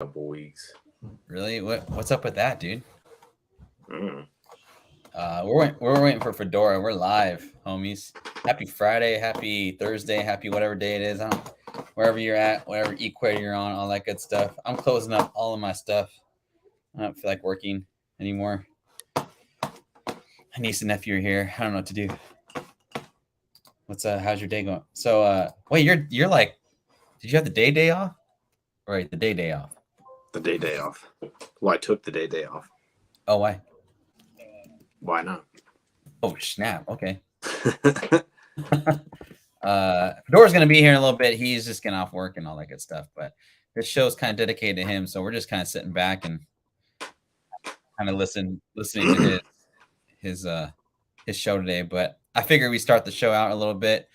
couple weeks. Really? What's up with that, dude? Mm. We're waiting for Fedora. We're live, homies. Happy Friday, happy Thursday, happy whatever day it is. Wherever you're at, whatever equator you're on, all that good stuff. I'm closing up all of my stuff. I don't feel like working anymore. My niece and nephew are here. I don't know what to do. How's your day going? So wait, you're like, did you have the day off? Right, the day off. The day off. Well, I took the day off. Oh, why? Why not? Oh, snap. Okay. Fedora's gonna be here in a little bit. He's just getting off work and all that good stuff. But this show's kind of dedicated to him, so we're just kind of sitting back and kind of listening to his show today. But I figure we start the show out a little bit.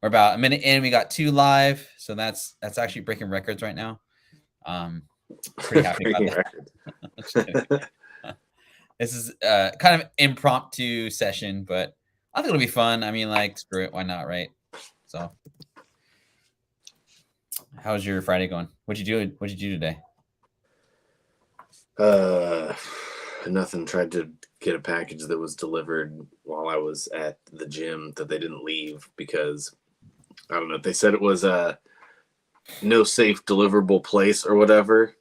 We're about a minute in. We got 2 live, so that's actually breaking records right now. Pretty happy about that. This is kind of impromptu session, but I think it'll be fun. I mean, like, screw it, why not, right? So, how's your Friday going? What'd you do today? Nothing. Tried to get a package that was delivered while I was at the gym that they didn't leave because I don't know. They said it was a no safe deliverable place or whatever,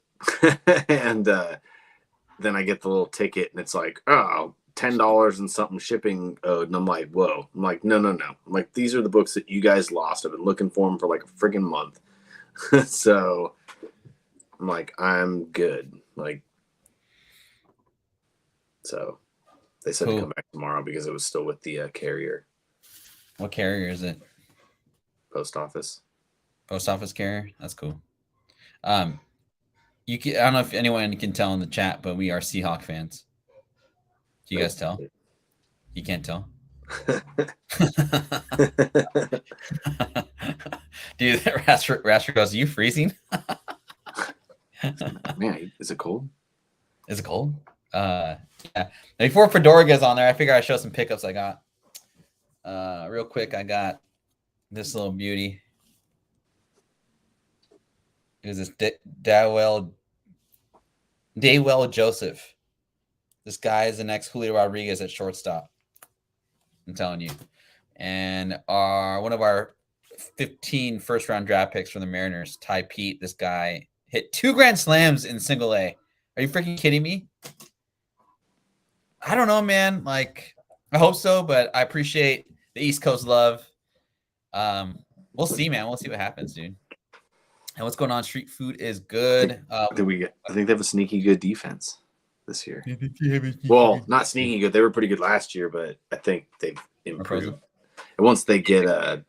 and then I get the little ticket and it's like, oh, $10 and something shipping owed, and I'm like, whoa. I'm like, no. I'm like, these are the books that you guys lost. I've been looking for them for like a freaking month. So I'm like, I'm good. Like, so they said to come back tomorrow because it was still with the carrier. What carrier is it? Post office. Post office carrier. That's cool. I don't know if anyone can tell in the chat, but we are Seahawk fans. Do you guys tell? You can't tell. Dude, Raster goes, are you freezing? Man, is it cold? Is it cold? Yeah. Now, before Fedora gets on there, I figure I'd show some pickups I got. Real quick, I got this little beauty. It was this Daywell Joseph. This guy is the next Julio Rodriguez at shortstop. I'm telling you. And one of our 15 first-round draft picks from the Mariners, Ty Pete, this guy hit 2 grand slams in single A. Are you freaking kidding me? I don't know, man. Like, I hope so, but I appreciate the East Coast love. We'll see, man. We'll see what happens, dude. And what's going on? Street food is good. I think they have a sneaky good defense this year. Well, not sneaky good. They were pretty good last year, but I think they've improved. And once they get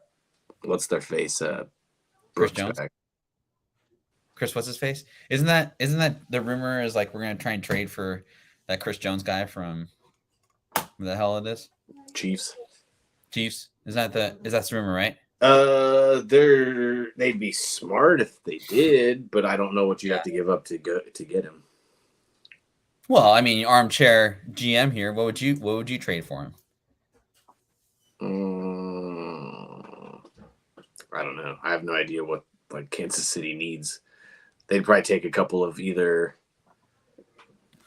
what's their face? Chris Jones. Back. Chris, what's his face? Isn't that the rumor is like we're gonna try and trade for that Chris Jones guy from where the hell it is? Chiefs. Is that the rumor, right? They'd be smart if they did, but I don't know what you have to give up to get him. Well, I mean, armchair GM here. What would you trade for him? I don't know. I have no idea what like Kansas City needs. They'd probably take a couple of either.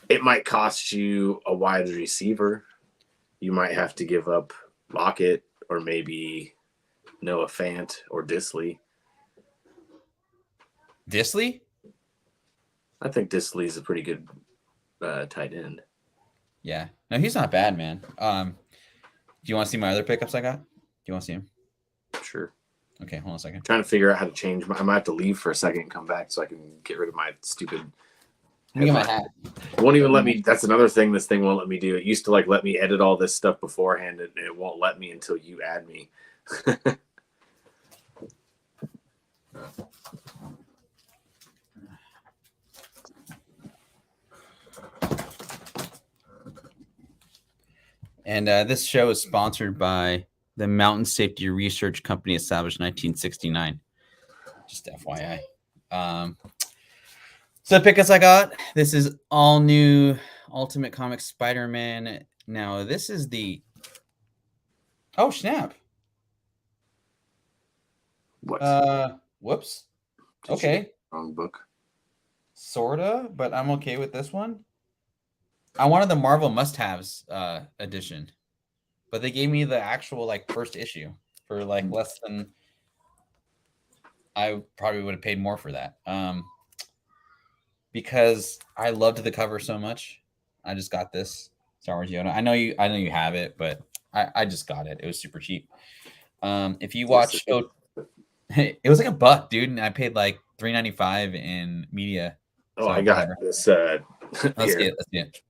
It might cost you a wide receiver. You might have to give up Lockett or maybe Noah Fant or Disley. Disley? I think Disley is a pretty good tight end. Yeah. No, he's not bad, man. Do you want to see my other pickups I got? Do you want to see him? Sure. Okay, hold on a second. I'm trying to figure out how to change. I might have to leave for a second and come back so I can get rid of my stupid. Let me get my hat. It won't even let me. That's another thing this thing won't let me do. It used to like let me edit all this stuff beforehand, and it won't let me until you add me. And this show is sponsored by the Mountain Safety Research Company, established in 1969. Just FYI. So the pickups I got, this is all new Ultimate Comics Spider-Man. Now, this is the... Oh, snap. What? Whoops. Okay. Wrong book. sorta, but I'm okay with this one. I wanted the Marvel must-haves edition, but they gave me the actual like first issue for like less than. I probably would have paid more for that. Because I loved the cover so much. I just got this Star Wars Yoda. I know you have it, but I just got it. It was super cheap. If you watch it was like $1, dude, and I paid like $3.95 in media. Oh, so I got whatever. this. Let's see it.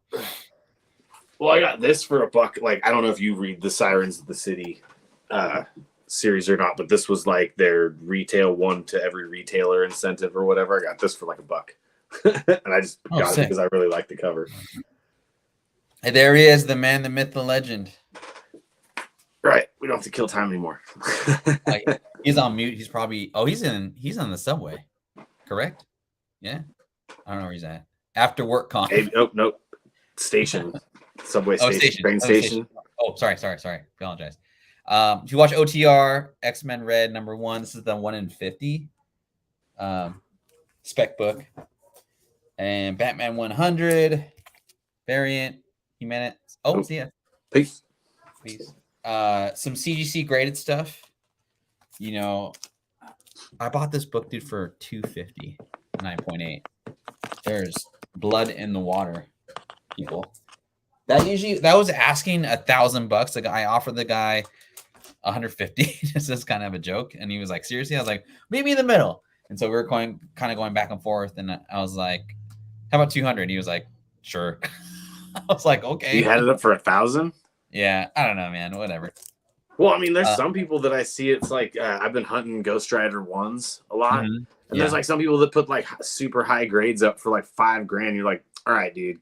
Well, I got this for $1. Like, I don't know if you read the Sirens of the City series or not, but this was like their retail one to every retailer incentive or whatever. I got this for like $1. And I just got it because I really like the cover. And there he is, the man, the myth, the legend. Right. We don't have to kill time anymore. Like, he's on mute. He's probably he's on the subway. Correct? Yeah. I don't know where he's at. After work con. Hey, nope. Station. Subway station. Train station. Oh, sorry. Apologize. If you watch OTR, X-Men Red #1, this is the 1 in 50 spec book. And Batman 100 variant. Minutes. Oh, see ya. Peace. Some CGC graded stuff. You know, I bought this book, dude, for $250, 9.8. There's blood in the water, people. That was asking $1,000. The guy offered the guy 150. This is kind of a joke, and he was like, "Seriously?" I was like, "Meet me in the middle." And so we were going back and forth, and I was like, "How about 200?" He was like, "Sure." I was like, "Okay." You had it up for 1,000? Yeah, I don't know, man. Whatever. Well, I mean, there's some people that I see. It's like I've been hunting Ghost Rider 1s a lot, and there's like some people that put like super high grades up for like $5,000. You're like, all right, dude,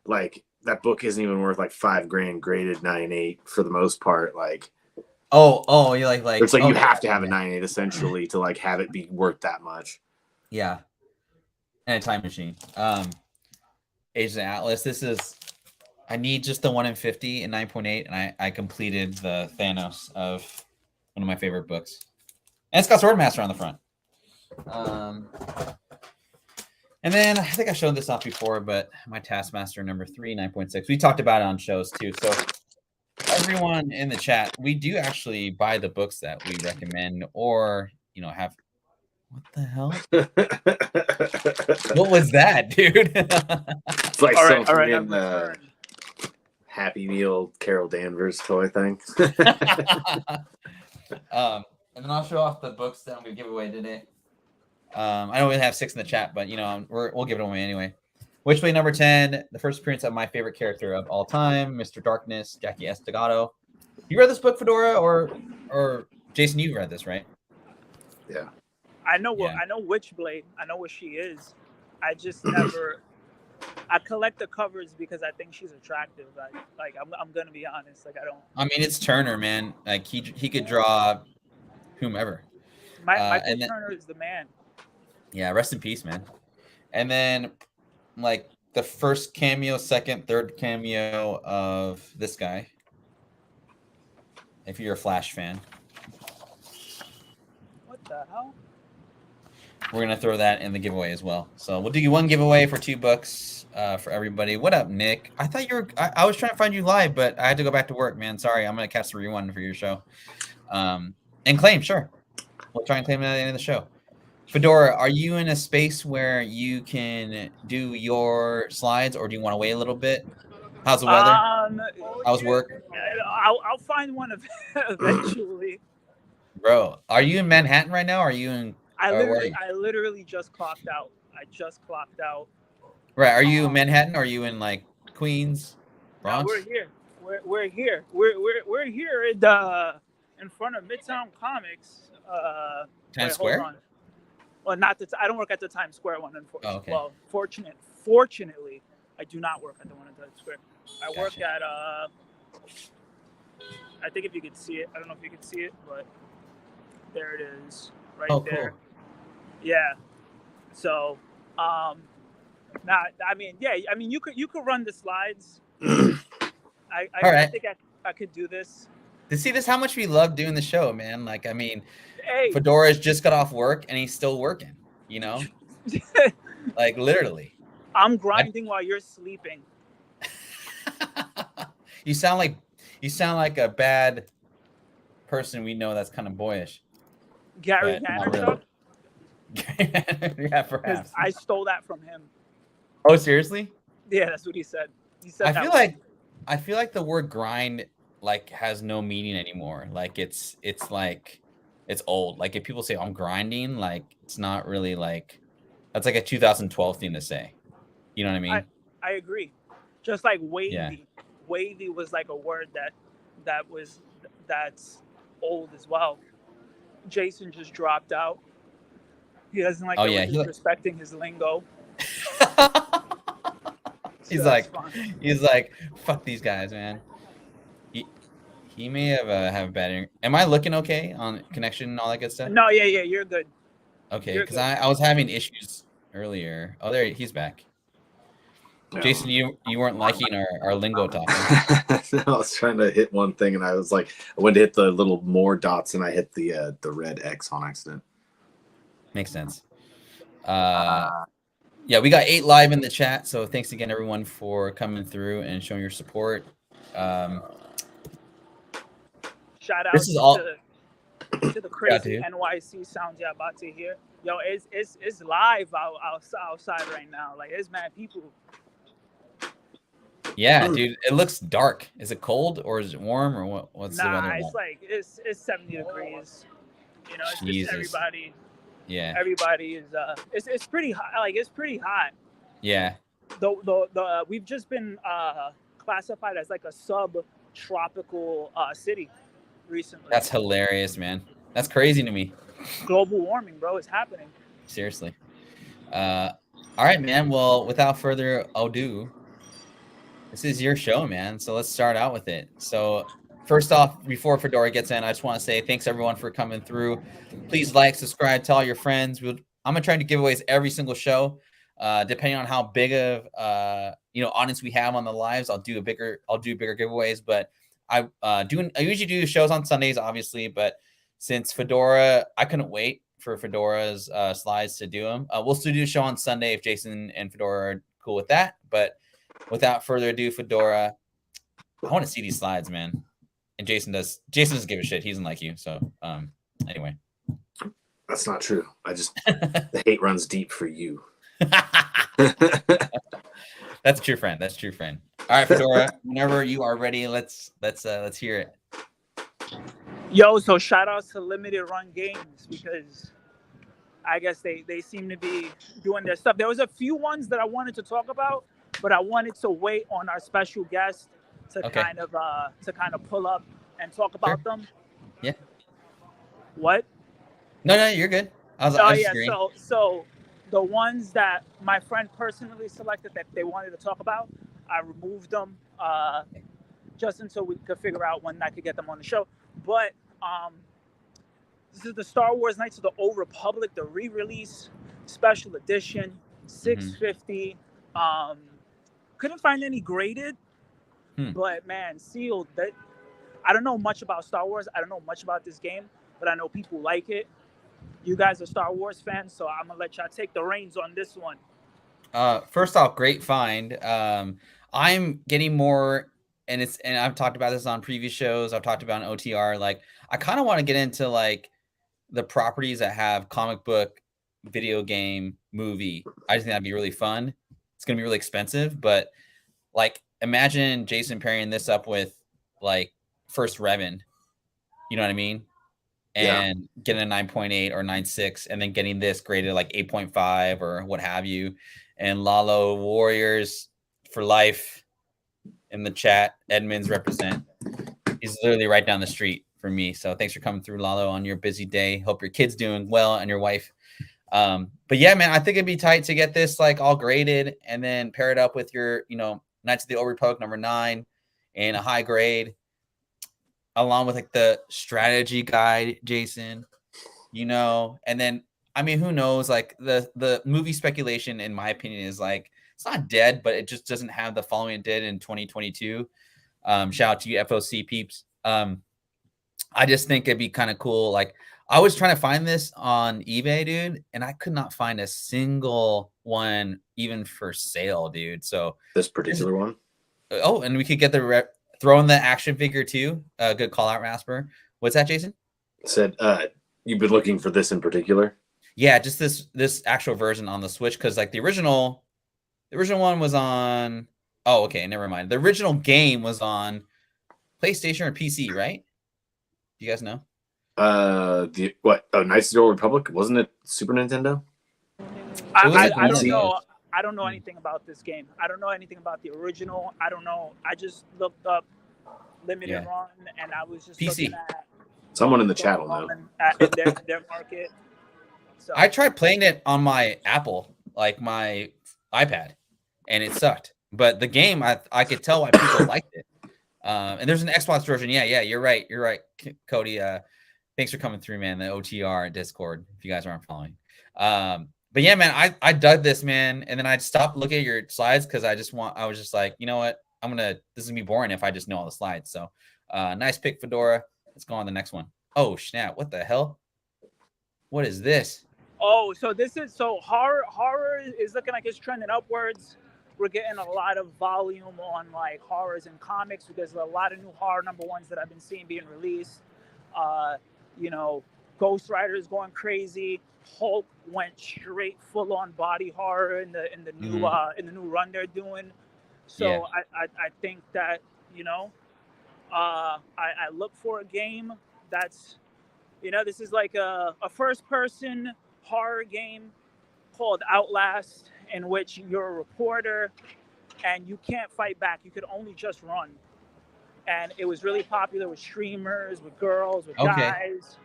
like that book isn't even worth like $5,000 graded 9.8 for the most part. Like, you like it's like you have to have a 9.8 essentially to like have it be worth that much. Yeah, and a time machine. Age of the Atlas. This is. I need just the 1 in 50 and 9.8, and I completed the Thanos of one of my favorite books. And it's got Swordmaster on the front. And then I think I showed this off before, but my Taskmaster #3, 9.6. We talked about it on shows too. So everyone in the chat, we do actually buy the books that we recommend, or have. What the hell? What was that, dude? It's like all right, in the Happy Meal Carol Danvers toy thing. And then I'll show off the books that I'm gonna give away today. I know we have 6 in the chat, but we'll give it away anyway. Witchblade #10, the first appearance of my favorite character of all time, Mr. Darkness, Jackie Estagato. You read this book, Fedora, or Jason? You read this, right? Yeah. I know Witchblade. I know what she is. I just never. I collect the covers because I think she's attractive. I'm gonna be honest. Like I don't. I mean, it's Turner, man. Like he could draw whomever. Michael Turner is the man. Yeah, rest in peace, man. And then, like the first cameo, second, third cameo of this guy. If you're a Flash fan. What the hell? We're gonna throw that in the giveaway as well. So we'll do 1 giveaway for 2 books for everybody. What up, Nick? I thought you were. I was trying to find you live, but I had to go back to work, man. Sorry, I'm gonna catch the rewind for your show. And claim, sure. We'll try and claim it at the end of the show. Fedora, are you in a space where you can do your slides, or do you want to wait a little bit? How's the weather? How's work? I'll find one eventually. Bro, are you in Manhattan right now? Or are you in? I literally just clocked out. Right. Are you in Manhattan? Or are you in like Queens, Bronx? No, we're here. We're here. We're here in front of Midtown Comics. Times Square. Well, not the. I don't work at the Times Square one, unfortunately. Oh, okay. Well, fortunately, I do not work at the one in Times Square. I work at I think if you could see it, I don't know if you could see it, but there it is, right there. Cool. Yeah. So, I mean, you could run the slides. I think I could do this. To see this, how much we love doing the show, man. Like, I mean, Fedora's just got off work and he's still working, Like literally. I'm grinding while you're sleeping. You sound like a bad person we know that's kind of boyish. Gary Vaynerchuk? Yeah, perhaps. I stole that from him. Oh, seriously? Yeah, that's what he said. He said I feel like the word grind like has no meaning anymore. Like it's like it's old. Like if people say I'm grinding, like it's not really like that's like a 2012 thing to say. You know what I mean? I agree. Just like wavy. Yeah. Wavy was like a word that's old as well. Jason just dropped out. He doesn't like disrespecting his lingo. He's like, fuck these guys, man. He may have bad. Am I looking okay on connection and all that good stuff? No, yeah, you're good. Okay, because I was having issues earlier. Oh, there he's back. No. Jason, you weren't liking our lingo talk. I was trying to hit one thing, and I was like, I went to hit the little more dots, and I hit the red X on accident. Makes sense. Yeah, we got 8 live in the chat, so thanks again, everyone, for coming through and showing your support. Shout out to the crazy NYC sounds you're about to hear. Yo, it's live outside right now. Like, it's mad people. Yeah, dude, it looks dark. Is it cold or is it warm or what's the weather like? It's like it's 70 degrees. You know, it's just everybody. Yeah. Everybody is it's pretty hot. Like it's pretty hot. Yeah. The we've just been classified as like a subtropical city recently. That's hilarious, man. That's crazy to me. Global warming, bro, is happening. Seriously. All right, man. Well, without further ado, this is your show, man. So let's start out with it. So first off, before Fedora gets in, I just want to say thanks everyone for coming through. Please like, subscribe, tell all your friends. I'm gonna try to do giveaways every single show, depending on how big of audience we have on the lives. I'll do bigger giveaways. But I usually do shows on Sundays, obviously. But since Fedora, I couldn't wait for Fedora's slides to do them. We'll still do a show on Sunday if Jason and Fedora are cool with that. But without further ado, Fedora, I want to see these slides, man. And Jason doesn't give a shit. He doesn't like you. So anyway. That's not true. The hate runs deep for you. That's a true friend. All right, Fedora, whenever you are ready, let's hear it. Yo, so shout outs to Limited Run Games because I guess they seem to be doing their stuff. There was a few ones that I wanted to talk about, but I wanted to wait on our special guest to kind of pull up and talk about them. Yeah. What? No, you're good. So the ones that my friend personally selected that they wanted to talk about, I removed them just until we could figure out when I could get them on the show. But this is the Star Wars Knights of the Old Republic, the re-release special edition, 650. Couldn't find any graded, but man, sealed. That I don't know much about Star Wars. I don't know much about this game, but I know people like it. You guys are Star Wars fans, so I'm gonna let y'all take the reins on this one. First off, great find. I'm getting more, and I've talked about this on previous shows. I've talked about an OTR. Like, I kind of want to get into like the properties that have comic book, video game, movie. I just think that'd be really fun. It's gonna be really expensive, but like, imagine Jason pairing this up with like First Revan. You know what I mean? And getting a 9.8 or 9.6, and then getting this graded like 8.5 or what have you. And Lalo Warriors for life in the chat. Edmonds represent. He's literally right down the street from me. So thanks for coming through, Lalo, on your busy day. Hope your kid's doing well and your wife. But yeah, man, I think it'd be tight to get this like all graded and then pair it up with your, Knights of the Old Republic #9 and a high grade, along with like the strategy guide, Jason, and then, I mean, who knows, like the movie speculation, in my opinion, is like, it's not dead, but it just doesn't have the following it did in 2022. Shout out to you FOC peeps. I just think it'd be kind of cool. Like, I was trying to find this on eBay, dude, and I could not find a single one even for sale, dude. So This particular one. oh, and we could get the throw in the action figure too. Good call out, Rasper. What's that, Jason? Said you've been looking for this in particular? Yeah, just this actual version on the Switch, because like the original one was on. Oh, okay, never mind. The original game was on PlayStation or PC, right? Do you guys know? The what? Oh, Knights of the Old Republic, wasn't it Super Nintendo? I don't PC. know. I don't know anything about this game. I don't know anything about the original. I don't know. I just looked up limited run, and I was just PC. looking at Someone in the chat will know. At their market. So I tried playing it on my Apple, like my iPad, and it sucked. But the game, I could tell why people liked it. And there's an Xbox version. Yeah, you're right. You're right, Cody. Thanks for coming through, man. The OTR Discord, if you guys aren't following. But yeah, man, I dug this, man. And then I stopped looking at your slides because I was just like, you know what? This is gonna be boring if I just know all the slides. So nice pick, Fedora. Let's go on the next one. Oh, snap. What the hell? What is this? Oh, so horror is looking like it's trending upwards. We're getting a lot of volume on like horrors and comics because there's a lot of new horror #1s that I've been seeing being released. You know, Ghost Rider is going crazy. Hulk went straight full on body horror in the new run they're doing. So yeah. I think that, you know, I look for a game that's, you know, this is like a first person horror game called Outlast, in which you're a reporter and you can't fight back. You could only just run. And it was really popular with streamers, with girls, with guys.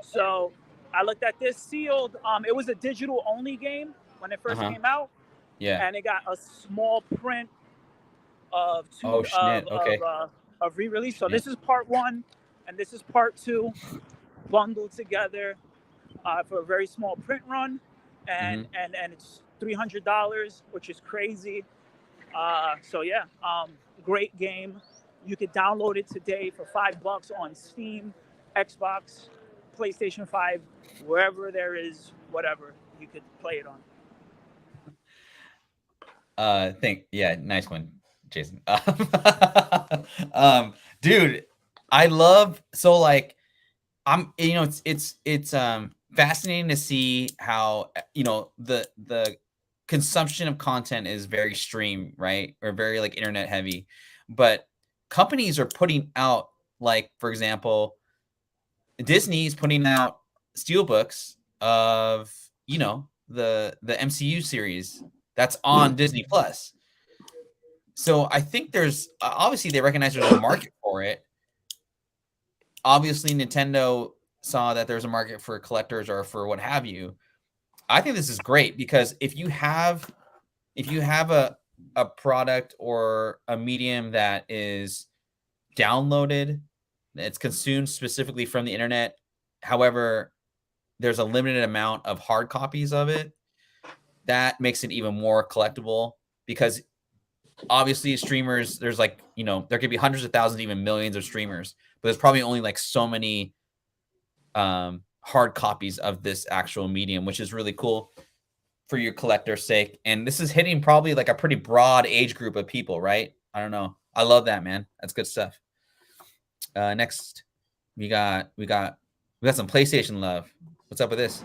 So I looked at this sealed. It was a digital only game when it first came out. Yeah. And it got a small print of of re-release. So this is part 1 and this is part 2 bundled together for a very small print run. And it's $300, which is crazy. So yeah, great game. You could download it today for $5 on Steam, Xbox, PlayStation 5, wherever there is whatever you could play it on. Nice one, Jason. Dude, I love it's fascinating to see how, you know, the consumption of content is very stream, right? Or very like internet heavy. But companies are putting out, like, for example, Disney's putting out steelbooks of, you know, the MCU series that's on Disney Plus. So I think there's obviously they recognize there's a market for it. Obviously, Nintendo saw that there's a market for collectors or for what have you. I think this is great because if you have a product or a medium that is downloaded, it's consumed specifically from the internet. However, there's a limited amount of hard copies of it. That makes it even more collectible because obviously streamers, there's like, you know, there could be hundreds of thousands, even millions of streamers, but there's probably only like so many hard copies of this actual medium, which is really cool for your collector's sake. And this is hitting probably like a pretty broad age group of people, right? I don't know. I love that, man. That's good stuff. Next, we got some PlayStation love. What's up with this?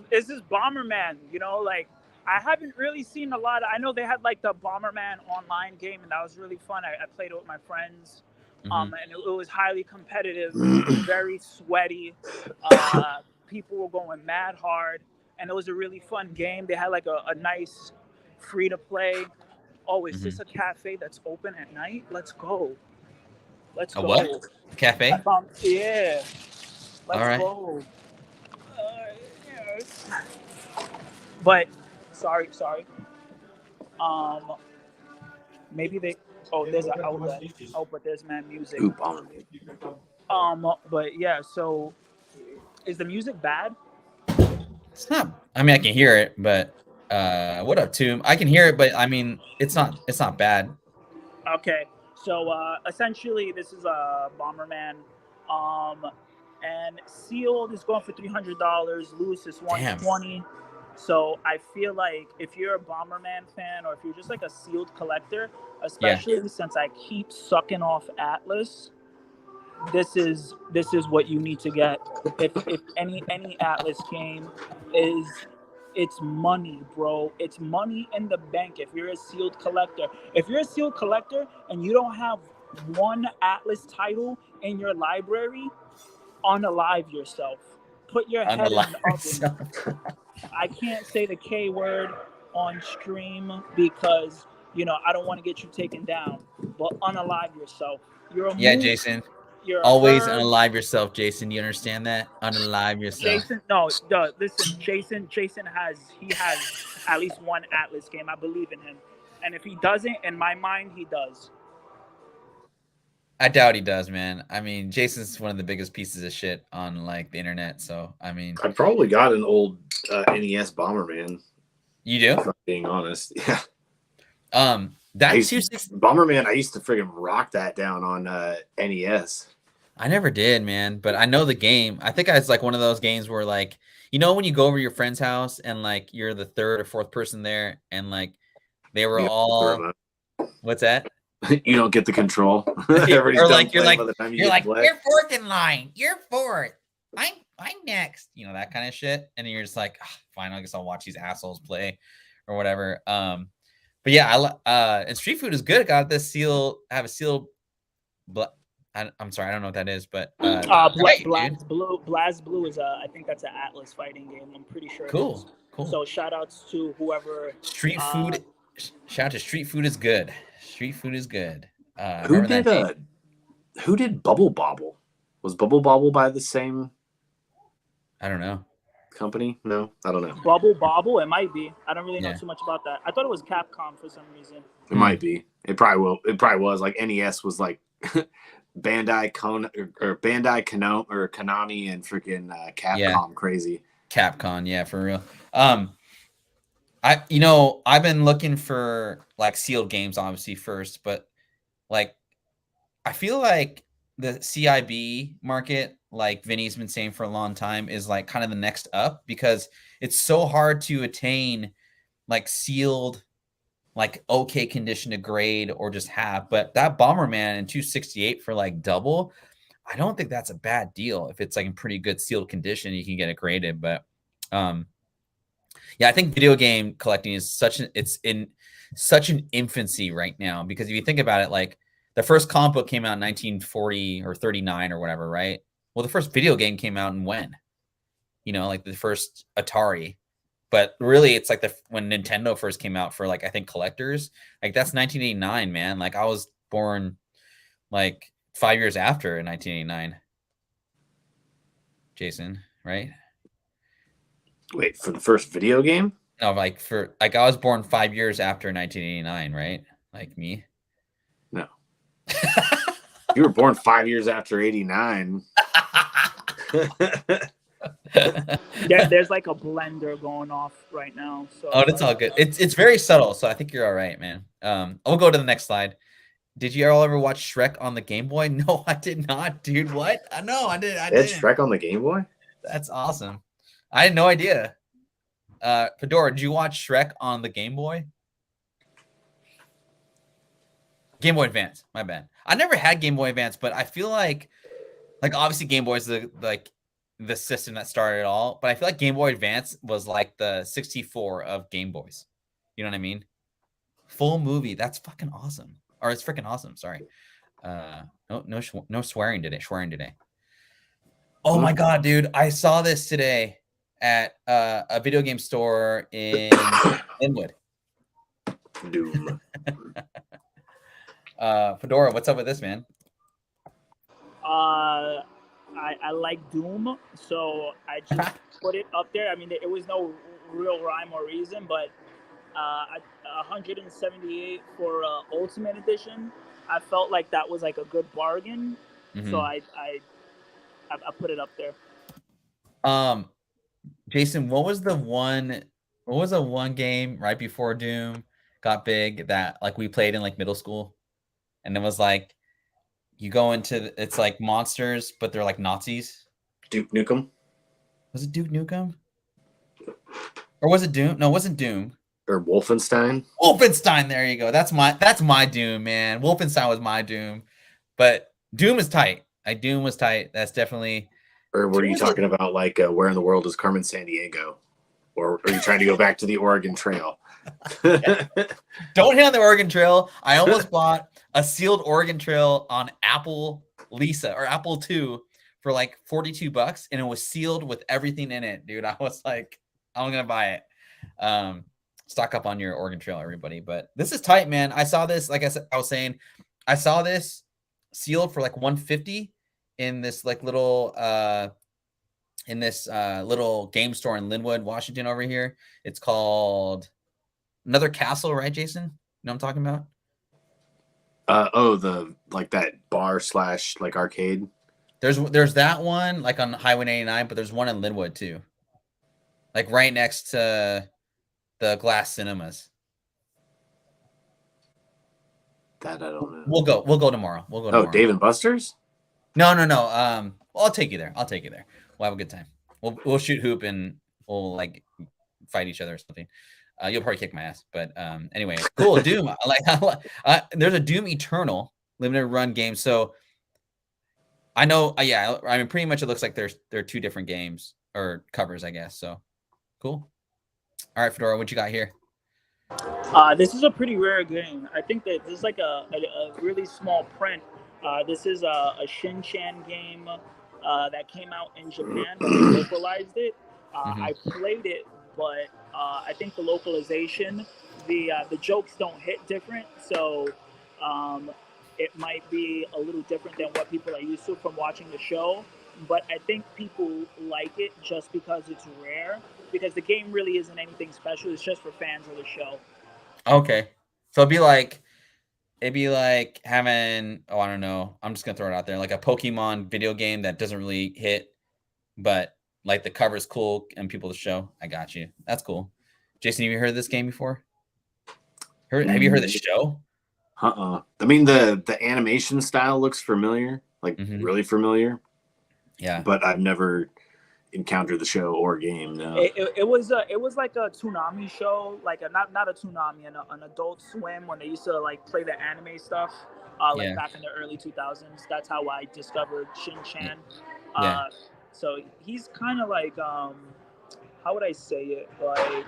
This is Bomberman. You know, like I haven't really seen a lot. I know they had like the Bomberman online game, and that was really fun. I played it with my friends. And it was highly competitive, very sweaty. People were going mad hard, and it was a really fun game. They had like a nice free to play. Oh, is this a cafe that's open at night? Let's go. Let's go. What? Cafe? Yeah. Let's go. Yes. But sorry. Maybe they. Oh, there's an outlet. Oh, but there's mad music. But yeah. So, is the music bad? It's not. I mean, I can hear it, but what up, Tomb? I can hear it, but I mean, it's not bad. Okay. So essentially, this is a Bomberman, and sealed is going for $300. Loose is $120. So I feel like if you're a Bomberman fan, or if you're just like a sealed collector, especially since I keep sucking off Atlas, this is what you need to get. If any Atlas game is, it's money, bro. It's money in the bank if you're a sealed collector. If you're a sealed collector and you don't have one Atlas title in your library, unalive yourself. Put your head in the oven. I can't say the K word on stream because, you know, I don't want to get you taken down. But unalive yourself. You're a Jason. You're always unalive yourself, Jason. Do you understand that? Unalive yourself. Jason, listen, Jason has at least one Atlas game. I believe in him. And if he doesn't, in my mind, he does. I doubt he does, man. I mean, Jason's one of the biggest pieces of shit on like the internet. So, I mean, I probably got an old NES Bomberman. You do? If I'm being honest, yeah. Bomberman. I used to friggin' rock that down on NES. I never did, man, but I know the game. I think it's like one of those games where, like, you know, when you go over to your friend's house and like you're the third or fourth person there, and like they were all. What's that? You don't get the control. Or like you're fourth in line. You're fourth. I'm next. You know, that kind of shit. And you're just like, oh, fine, I guess I'll watch these assholes play or whatever. But yeah, and Street Food is good. Got this seal. I have a seal. I'm sorry, I don't know what that is, but Blast Blue is I think that's an Atlas fighting game. I'm pretty sure. Cool. So shout outs to whoever. Street Food. Shout out to Street Food is good. Street Food is good. Who did Bubble Bobble? Was Bubble Bobble by the same? I don't know. Company? No, I don't know. Bubble Bobble, it might be. I don't really know too much about that. I thought it was Capcom for some reason. It might be. It probably was. Like NES was like Bandai Konami and freaking Capcom crazy. Capcom, yeah, for real. I've been looking for like sealed games, obviously first, but like I feel like the CIB market, like Vinny's been saying for a long time, is like kind of the next up because it's so hard to attain like sealed, like okay condition to grade or just have. But that Bomberman in 268 for like double, I don't think that's a bad deal. If it's like in pretty good sealed condition, you can get it graded. But yeah, I think video game collecting is in such an infancy right now, because if you think about it, like the first comic book came out in 1940 or 39 or whatever, right? Well, the first video game came out in when? You know, like the first Atari. But really, it's like when Nintendo first came out for like, I think collectors, like that's 1989, man. Like I was born like 5 years after 1989. Jason, right? Wait, for the first video game? No, like I was born 5 years after 1989, right? Like me? No. You were born 5 years after 89. Yeah, there's like a blender going off right now. So it's all good. It's very subtle, so I think you're all right, man. We'll go to the next slide. Did you all ever watch Shrek on the Game Boy? No, I did not, dude. What? No, I did. It's Shrek on the Game Boy? That's awesome. I had no idea. Fedora, did you watch Shrek on the Game Boy? Game Boy Advance, my bad. I never had Game Boy Advance, but I feel like obviously Game Boy is the system that started it all, but I feel like Game Boy Advance was like the 64 of Game Boys. You know what I mean? Full movie. That's fucking awesome. Or it's freaking awesome. Sorry. No swearing today. Oh my God, dude. I saw this today at a video game store in Linwood. Doom. Fedora, what's up with this, man? I like Doom, so I just put it up there. I mean, it was no real rhyme or reason, but 178 for Ultimate Edition, I felt like that was like a good bargain. Mm-hmm. So I put it up there. Jason, what was the one game right before Doom got big that like we played in like middle school, and it was like you go into it's like monsters, but they're like Nazis. Duke Nukem. Was it Duke Nukem? Or was it Doom? No, it wasn't Doom. Or Wolfenstein. Wolfenstein. There you go. That's my Doom, man. Wolfenstein was my Doom, but Doom is tight. Doom was tight. That's definitely. Or were you talking about like where in the world is Carmen Sandiego? Or are you trying to go back to the Oregon Trail? Don't hit on the Oregon Trail. I almost bought a sealed Oregon Trail on Apple Lisa or Apple II for like $42, and it was sealed with everything in it, dude. I was like, I'm gonna buy it. Stock up on your Oregon Trail, everybody. But this is tight, man. I saw this, like I was saying, I saw this sealed for like $150 in this like little little game store in Linwood, Washington over here. It's called Another Castle, right, Jason? You know what I'm talking about? The like that bar / like arcade. There's that one like on Highway 99, but there's one in Linwood too. Like right next to the Glass Cinemas. That I don't know. We'll go tomorrow. We'll go tomorrow. Oh, Dave & Buster's? No. Well, I'll take you there. We'll have a good time. We'll shoot hoop and we'll like fight each other or something. You'll probably kick my ass, but anyway, cool. Doom. There's a Doom Eternal limited run game. So I know, yeah. I mean, pretty much it looks like they're two different games or covers, I guess. So cool. All right, Fedora, what you got here? This is a pretty rare game. I think that this is like a really small print. This is a Shin-Chan game that came out in Japan, but they localized it. I played it, but I think the localization, the jokes don't hit different, so it might be a little different than what people are used to from watching the show. But I think people like it just because it's rare, because the game really isn't anything special. It's just for fans of the show. Okay. So it'd be like having, I don't know. I'm just going to throw it out there. Like a Pokemon video game that doesn't really hit, but like the cover's cool and people to show. I got you. That's cool. Jason, have you heard of this game before? Have you heard the show? I mean, the animation style looks familiar, like really familiar. Yeah. But I've never encountered the show or game. No. It was like a Toonami show, like not a Toonami, an Adult Swim when they used to like play the anime stuff, back in the early 2000s. That's how I discovered Shin-Chan. Yeah. So he's kind of like how would I say it? Like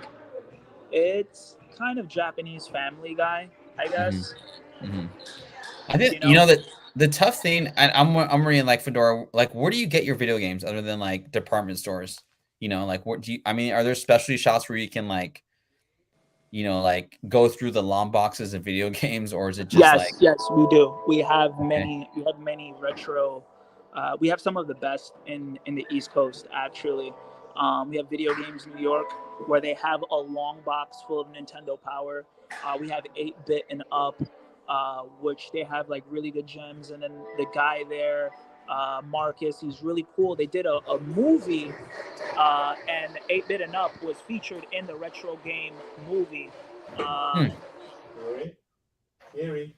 it's kind of Japanese Family Guy, I guess. I think you know that. The tough thing, I'm reading like Fedora, like where do you get your video games other than like department stores? You know, like what do you? I mean, are there specialty shops where you can like, you know, like go through the long boxes of video games, or is it just yes, we do. We have many. We have many retro. We have some of the best in the East Coast actually. We have Video Games New York where they have a long box full of Nintendo Power. We have 8-bit and up. Which they have like really good gems, and then the guy there, Marcus, he's really cool. They did a movie, and 8-bit and up was featured in the retro game movie. Gary,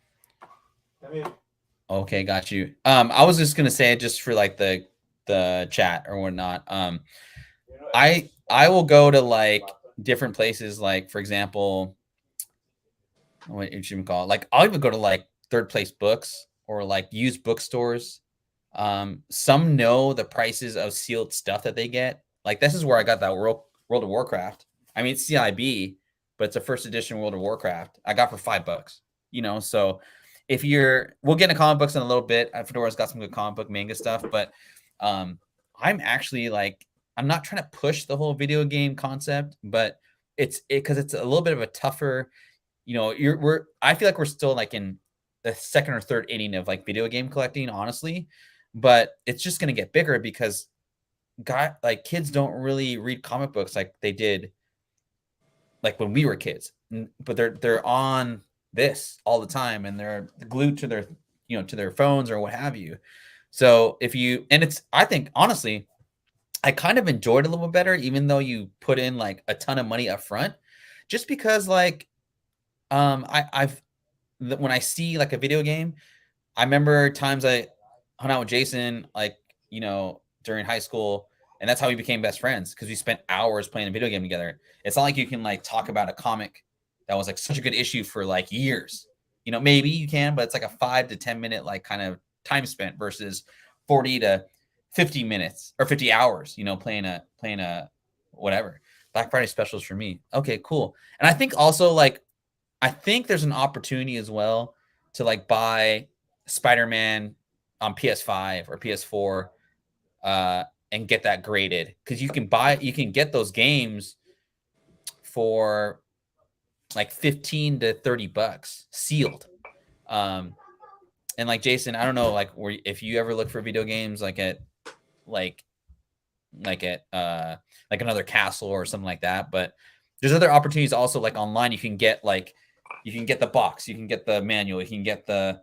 come here. Okay, got you. I was just gonna say, just for like the chat or whatnot. I will go to like different places, like for example, what you should call it. Like I'll even go to like third place books or like used bookstores. Some know the prices of sealed stuff that they get. Like this is where I got that World of Warcraft. I mean, it's CIB, but it's a first edition World of Warcraft. I got for $5. You know, so if we'll get into comic books in a little bit. Fedora's got some good comic book manga stuff, but I'm actually like, I'm not trying to push the whole video game concept, but because it's a little bit of a tougher. You know, I feel like we're still like in the second or third inning of like video game collecting, honestly, but it's just going to get bigger because kids don't really read comic books like they did like when we were kids, but they're on this all the time and they're glued to their phones or what have you. So I think honestly, I kind of enjoyed it a little bit better, even though you put in like a ton of money up front, just because like, when I see like a video game, I remember times I hung out with Jason, like, you know, during high school, and that's how we became best friends because we spent hours playing a video game together. It's not like you can like talk about a comic that was like such a good issue for like years. You know, maybe you can, but it's like a 5 to 10 minute like kind of time spent versus 40 to 50 minutes or 50 hours, you know, playing a whatever. Black Friday specials for me. Okay, cool. And I think also like I think there's an opportunity as well to like buy Spider-Man on PS5 or PS4 and get that graded because you can get those games for like 15 to 30 bucks sealed. And like Jason, I don't know, like if you ever look for video games like at like another castle or something like that, but there's other opportunities also like online. You can get the box, you can get the manual, you can get the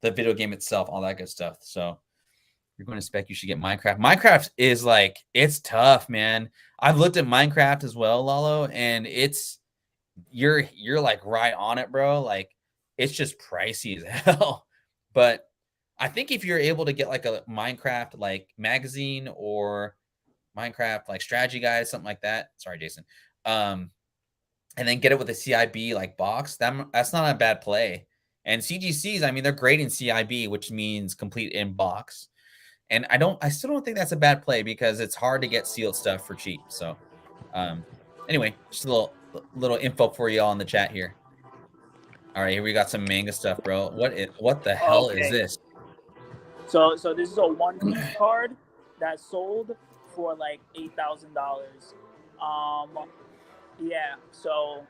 video game itself, all that good stuff. So if you're going to spec, you should get Minecraft. Minecraft is like, it's tough, man. I've looked at Minecraft as well, Lalo, and you're like right on it, bro. Like it's just pricey as hell. But I think if you're able to get like a Minecraft like magazine or Minecraft like strategy guide, something like that. Sorry, Jason. And then get it with a CIB like box, that's not a bad play. And CGCs, I mean, they're great in CIB, which means complete in box. And I still don't think that's a bad play because it's hard to get sealed stuff for cheap. So anyway, just a little info for you all in the chat here. All right, here we got some Manga stuff, bro. What the hell is this? So this is a one-piece card that sold for like $8,000. Yeah. So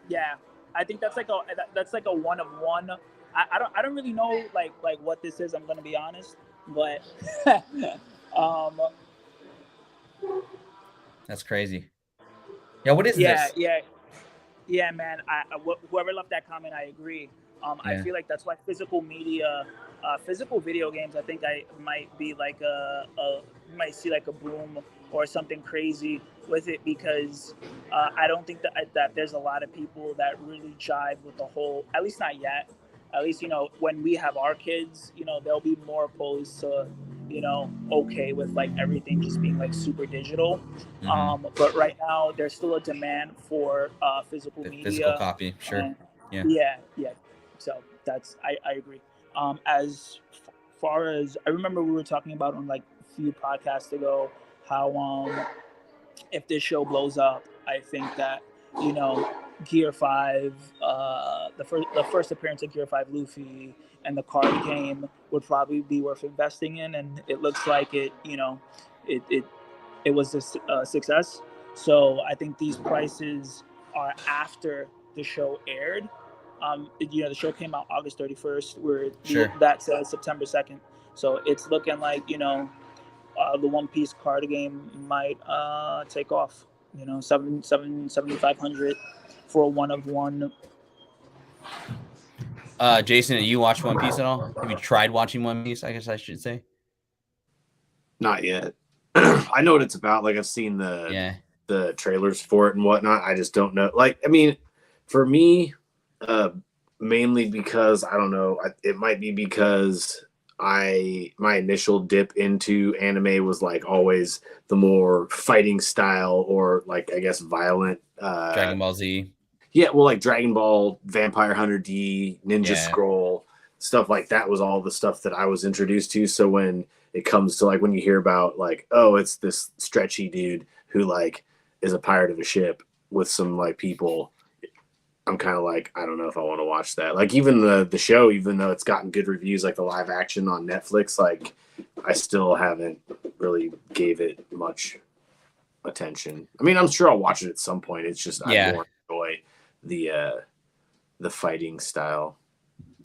yeah, I think that's like a one of one. I don't really know like what this is. I'm gonna be honest, but that's crazy. Yeah, what is this? Yeah, man. Whoever left that comment, I agree. I feel like that's why physical media, physical video games, I think I might be like you might see like a boom or something crazy with it because I don't think that there's a lot of people that really jive with the whole, at least not yet. At least, you know, when we have our kids, you know, they'll be more opposed to, you know, okay with like everything just being like super digital. Mm-hmm. But right now there's still a demand for physical media. Physical copy, sure. Yeah. So that's, I agree. As far as I remember, we were talking about on like a few podcasts ago how if this show blows up, I think that, you know, Gear 5, the first appearance of Gear 5 Luffy and the card game would probably be worth investing in, and it looks like it, you know, it was a success. So I think these prices are after the show aired. You know, the show came out August 31st, where that says September 2nd. So it's looking like, you know, the One Piece card game might take off. You know, 7,500 for a one of one. Jason, you watch One Piece at all? Have you tried watching One Piece? I guess I should say. Not yet. I know what it's about. Like I've seen the trailers for it and whatnot. I just don't know. Like, I mean, for me, mainly because I don't know. It might be because my initial dip into anime was like always the more fighting style or like I guess violent. Dragon Ball Z. Yeah, well, like Dragon Ball, Vampire Hunter D, Ninja Scroll, stuff like that was all the stuff that I was introduced to. So when it comes to like when you hear about like, oh, it's this stretchy dude who like is a pirate of a ship with some like people, I'm kind of like, I don't know if I want to watch that. Like even the show, even though it's gotten good reviews, like the live action on Netflix, like I still haven't really gave it much attention. I mean, I'm sure I'll watch it at some point. It's just I more enjoy the fighting style.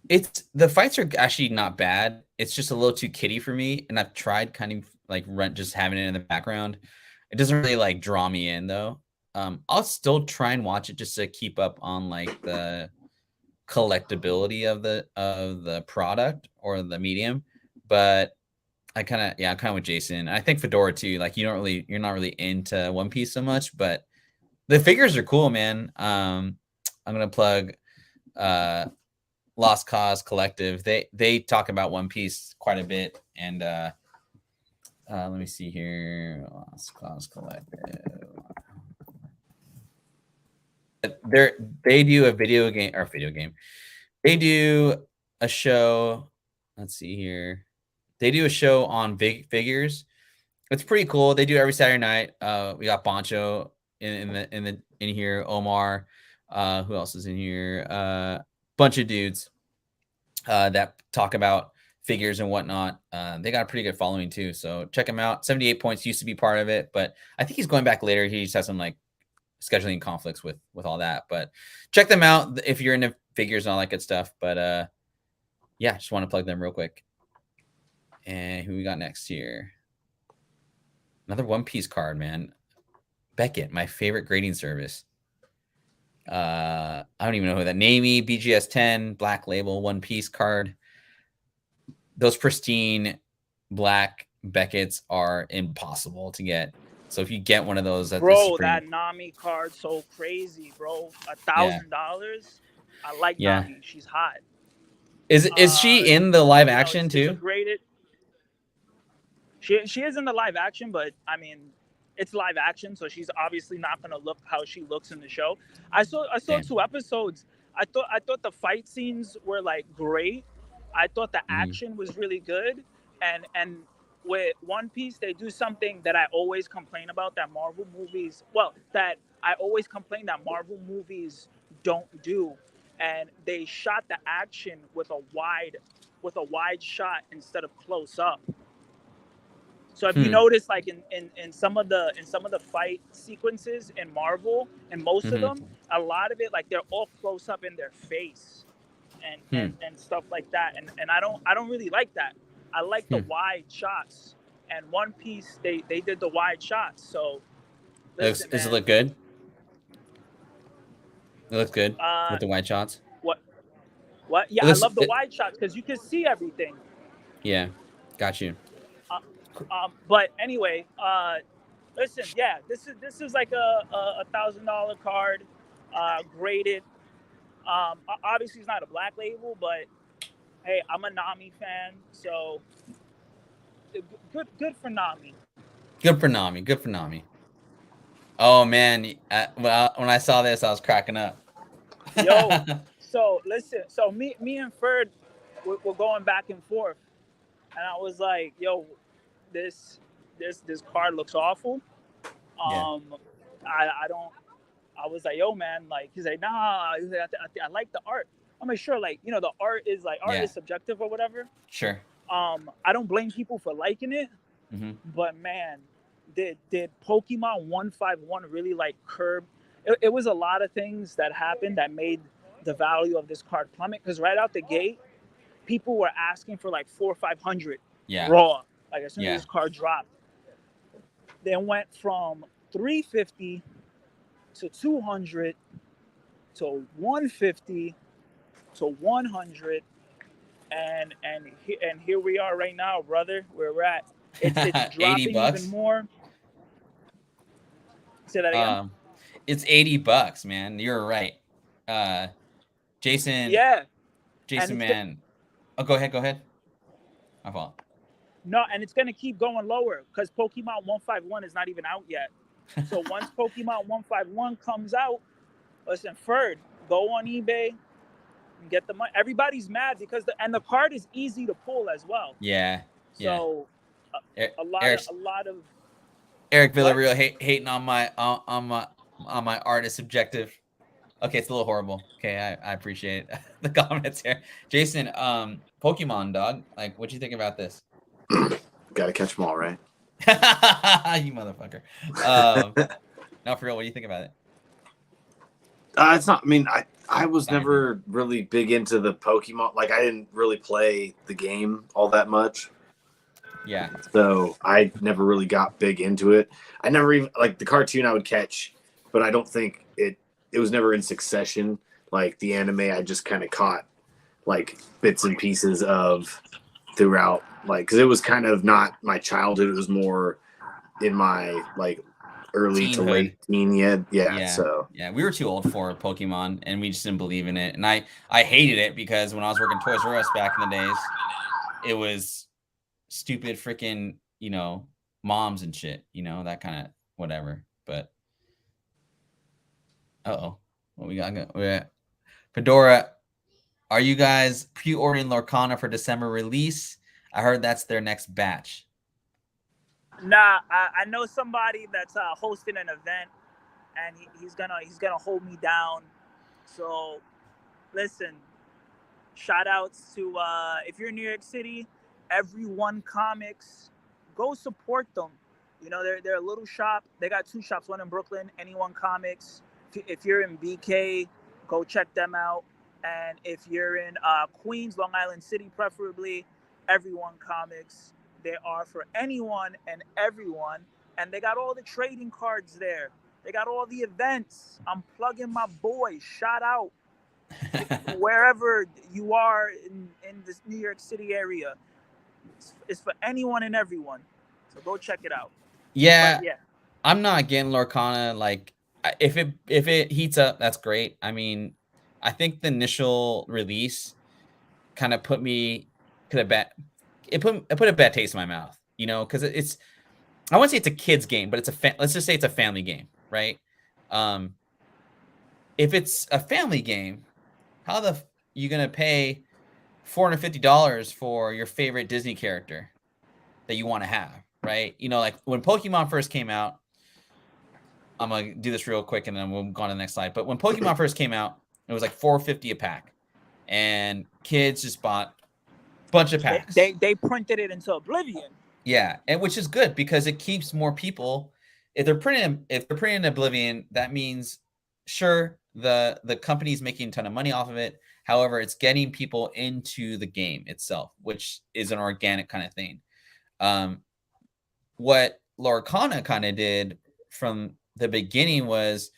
The fights are actually not bad. It's just a little too kiddie for me, and I've tried kind of like just having it in the background. It doesn't really like draw me in though. I'll still try and watch it just to keep up on like the collectability of the product or the medium. But I'm kind of with Jason. I think Fedora too. Like you're not really into One Piece so much, but the figures are cool, man. I'm gonna plug Lost Cause Collective. They talk about One Piece quite a bit, and Let me see here. Lost Cause Collective. They do a video game. They do a show. Let's see here. They do a show on figures. It's pretty cool. They do it every Saturday night. We got Boncho in here. Omar. Who else is in here? Bunch of dudes that talk about figures and whatnot. They got a pretty good following too. So check them out. 78 Points used to be part of it, but I think he's going back later. He just has some like scheduling conflicts with all that. But check them out if you're into figures and all that good stuff. But yeah, just want to plug them real quick. And who we got next here? Another One Piece card, man. Beckett, my favorite grading service. I don't even know who that. Navy, BGS 10, Black Label, One Piece card. Those pristine black Beckett's are impossible to get. So if you get one of those, bro, that Nami card so crazy, bro. $1,000. I like Nami. She's hot. Is she in the live action too? It's graded. She is in the live action, but I mean, it's live action, so she's obviously not gonna look how she looks in the show. I saw 2 episodes. I thought the fight scenes were like great. I thought the action was really good, and with One Piece, they do something that I always complain about that Marvel movies don't do, and they shot the action with a wide shot instead of close up. So if you notice, like in some of the fight sequences in Marvel, and most of them, a lot of it, like they're all close up in their face and stuff like that. And I don't really like that. I like the wide shots. And One Piece, they did the wide shots. So does it look good? It looks good with the wide shots. What? Yeah, I love the wide shots because you can see everything. Yeah, got you. But anyway, listen, yeah, this is like a $1,000 card, graded. Obviously, it's not a Black Label, but hey, I'm a Nami fan, so good for Nami. Good for Nami. Oh man, when I saw this, I was cracking up. Yo, so listen, so me and Ferd were going back and forth, and I was like, yo, this card looks awful. I was like, yo, man, like, he's like, nah, he's like, I like the art. I'm like, sure, like, the art is subjective or whatever. Sure. I don't blame people for liking it, but man, did Pokemon 151 really like curb? It was a lot of things that happened that made the value of this card plummet, because right out the gate, people were asking for like 400 or 500 raw. Like as soon as this card dropped, then went from 350 to 200 to 150 to 100 and here we are right now, brother. Where we're at, it's dropping even more. Say that again. It's $80, man. You're right, Jason. Yeah, Jason, man. Oh, go ahead. My fault. No, and it's gonna keep going lower because Pokemon 151 is not even out yet. So once Pokemon 151 comes out, listen, Ferd, go on eBay and get the money. Everybody's mad because the card is easy to pull as well. Yeah. So a lot of Eric Villarreal hating on my art is subjective. Okay, it's a little horrible. Okay, I appreciate the comments here. Jason, Pokemon, dog. Like, what you think about this? Gotta catch them all, right? You motherfucker. No, for real, what do you think about it? It's not. I mean, I was never really big into the Pokemon. Like, I didn't really play the game all that much. Yeah. So I never really got big into it. I never even like the cartoon I would catch, but I don't think it was never in succession. Like the anime, I just kind of caught like bits and pieces of throughout, like, because it was kind of not my childhood. It was more in my like early Teenhood. To late teen. Yeah. So we were too old for Pokemon, and we just didn't believe in it. And I hated it because when I was working Toys R Us back in the days, it was stupid freaking moms and shit, you know, that kind of whatever. But what we got? Fedora, are you guys pre-ordering Lorcana for December release? I heard that's their next batch. Nah, I know somebody that's hosting an event, and he's gonna hold me down. So, listen, shout outs to if you're in New York City, Everyone Comics, go support them. You know, they're a little shop. They got 2 shops, one in Brooklyn, Anyone Comics. If you're in BK, go check them out. And if you're in Queens, Long Island City, preferably, Everyone Comics. They are for anyone and everyone. And they got all the trading cards there. They got all the events. I'm plugging my boy. Shout out. Wherever you are in this New York City area, it's for anyone and everyone. So go check it out. Yeah, I'm not getting Lorcana. Like, if it heats up, that's great. I mean, I think the initial release kind of put a bad taste in my mouth, you know, because it's, I wouldn't say it's a kid's game, but let's just say it's a family game, right? If it's a family game, how the you gonna pay $450 for your favorite Disney character that you want to have, right? You know, like when Pokemon first came out, I'm gonna do this real quick and then we'll go on to the next slide. But when Pokemon first came out, it was like $4.50 a pack, and kids just bought a bunch of packs. They printed it into oblivion. Yeah, and which is good because it keeps more people. If they're printing in oblivion, that means sure the company's making a ton of money off of it. However, it's getting people into the game itself, which is an organic kind of thing. What Lorcana kind of did from the beginning was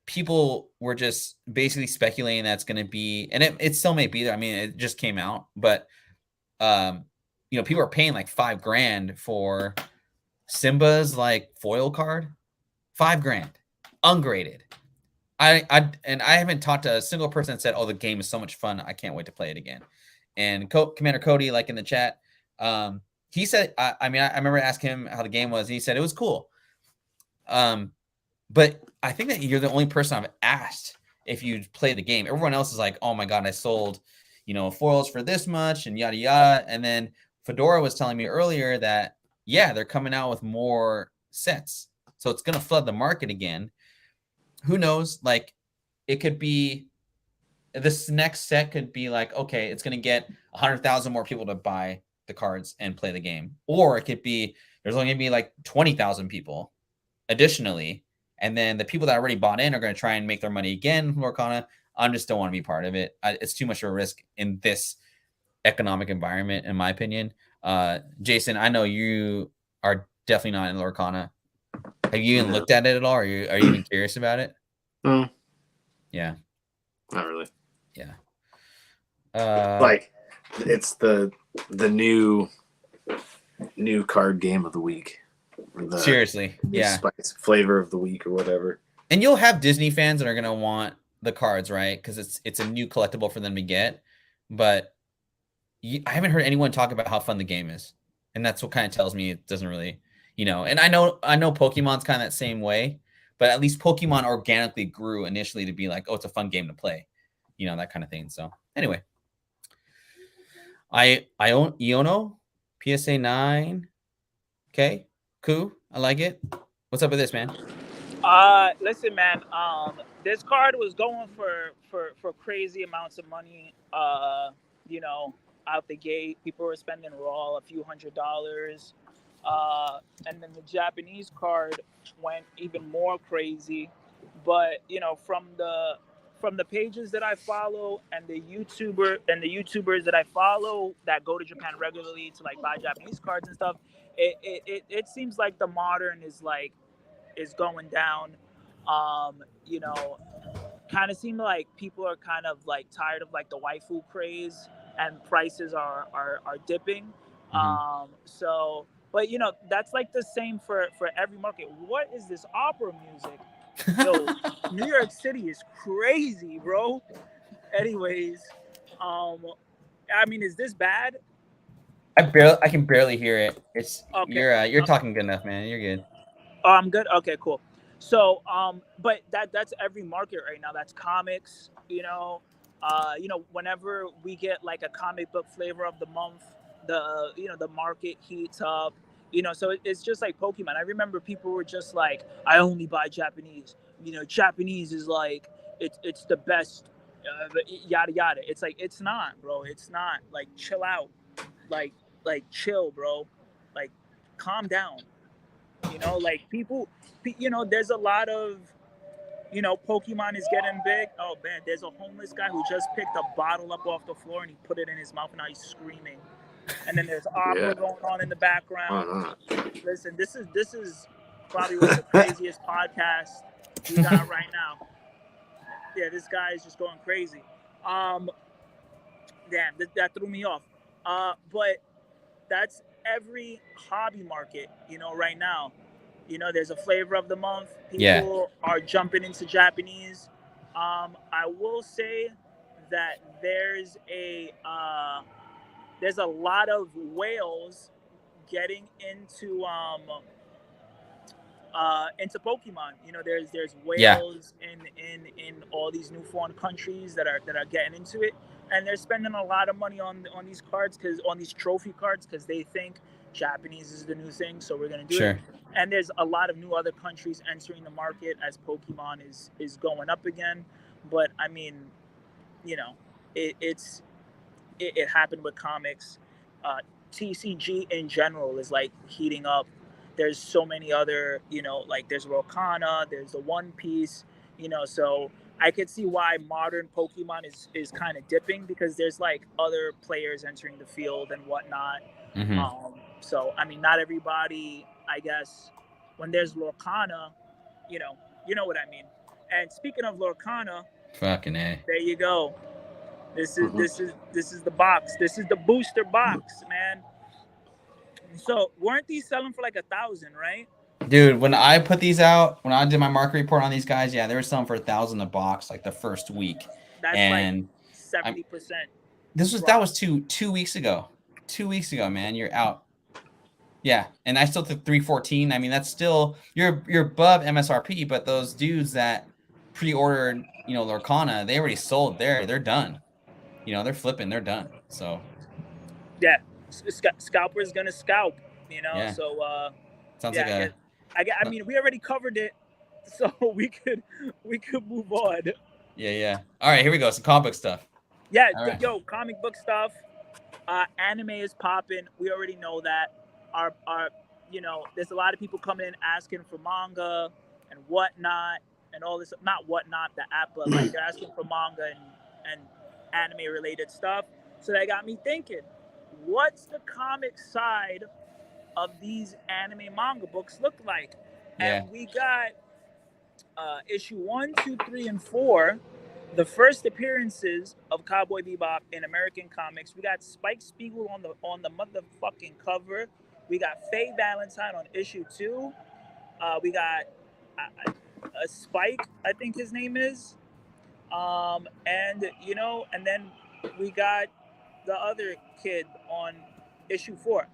people were just basically speculating that's going to be, and it still may be there. I mean, it just came out, but you know, people are paying like $5,000 for Simba's like foil card, $5,000, ungraded. I haven't talked to a single person that said, "Oh, the game is so much fun. I can't wait to play it again." And Commander Cody, like in the chat, he said, I remember asking him how the game was, and he said it was cool. But I think that you're the only person I've asked if you play the game. Everyone else is like, "Oh my god, I sold, you know, foils for this much and yada yada." And then Fedora was telling me earlier that they're coming out with more sets, so it's gonna flood the market again. Who knows? Like, it could be this next set could be like, okay, it's gonna get 100,000 more people to buy the cards and play the game, or it could be there's only gonna be like 20,000 people additionally, and then the people that already bought in are going to try and make their money again from Lorcana. I just don't want to be part of it. It's too much of a risk in this economic environment, in my opinion. Jason, I know you are definitely not in Lorcana. Have you even looked at it at all? Are you even curious about it? Yeah. Not really. Yeah. Like, it's the new card game of the week. Seriously, yeah. Spice flavor of the week or whatever. And you'll have Disney fans that are gonna want the cards, right? Because it's a new collectible for them to get. But I haven't heard anyone talk about how fun the game is, and that's what kind of tells me it doesn't really, you know. And I know Pokemon's kind of that same way, but at least Pokemon organically grew initially to be like, oh, it's a fun game to play, you know, that kind of thing. So anyway, I own Iono PSA 9. Okay. Cool. I like it. What's up with this, man? Listen, man. This card was going for crazy amounts of money. You know, out the gate, people were spending raw a few $100s. And then the Japanese card went even more crazy. But you know, from the pages that I follow and the YouTubers that I follow that go to Japan regularly to like buy Japanese cards and stuff, it seems like the modern is going down. You know, kind of seem like people are kind of like tired of like the waifu craze, and prices are dipping. So, but you know, that's like the same for every market. What is this opera music? Yo, New York City is crazy, bro. Anyways, I mean, is this bad? I can barely hear it. It's Okay. you're talking good enough, man. You're good. Oh, I'm good. Okay, cool. So, but that's every market right now. That's comics. Whenever we get like a comic book flavor of the month, the market heats up. So it's just like Pokemon. I remember people were just like, I only buy Japanese. Japanese is like it's the best. Yada yada. It's like it's not, bro. It's not. Like chill out. Like chill, bro. Like calm down. Like people, there's a lot of, Pokemon is getting big. Oh man, there's a homeless guy who just picked a bottle up off the floor and he put it in his mouth and now he's screaming. And then there's opera going on in the background. Listen, this is probably one of the craziest podcasts we got right now. Yeah, this guy is just going crazy. Damn, that threw me off. But that's every hobby market, right now. There's a flavor of the month. People are jumping into Japanese. I will say that there's a lot of whales getting into Pokemon. There's whales in all these new foreign countries that are getting into it, and they're spending a lot of money on these cards on these trophy cards because they think Japanese is the new thing, so we're gonna do it. And there's a lot of new other countries entering the market as Pokemon is going up again. But I mean, it happened with comics. TCG in general is like heating up. There's so many other, like there's Rokana, there's the One Piece, so I could see why modern Pokemon is kind of dipping because there's like other players entering the field and whatnot. So I mean, not everybody, I guess, when there's Lorcana, you know what I mean. And speaking of Lorcana, fucking A. There you go. This is the box. This is the booster box, man. So weren't these selling for like 1,000, right? Dude, when I put these out, when I did my market report on these guys, they were selling for 1,000 a box like the first week. That's and like 70%. That was two weeks ago. 2 weeks ago, man. You're out. Yeah, and I still took 314. I mean, that's still you're above MSRP, but those dudes that pre-ordered, Lorcana, they already sold they're done. They're flipping, they're done. So yeah, scalper's gonna scalp. Yeah. So sounds like I mean, we already covered it, so we could move on. Yeah. All right, here we go. Some comic book stuff. Yeah, yo, comic book stuff. Anime is popping. We already know that. Our there's a lot of people coming in asking for manga and whatnot and all this. Not whatnot, the app, but like they're asking for manga and anime related stuff. So that got me thinking, what's the comic side of these anime manga books look like? And we got issue 1, 2, 3, and 4. The first appearances of Cowboy Bebop in American comics. We got Spike Spiegel on the motherfucking cover. We got Faye Valentine on issue 2. We got a Spike, I think his name is. And then we got the other kid on issue 4.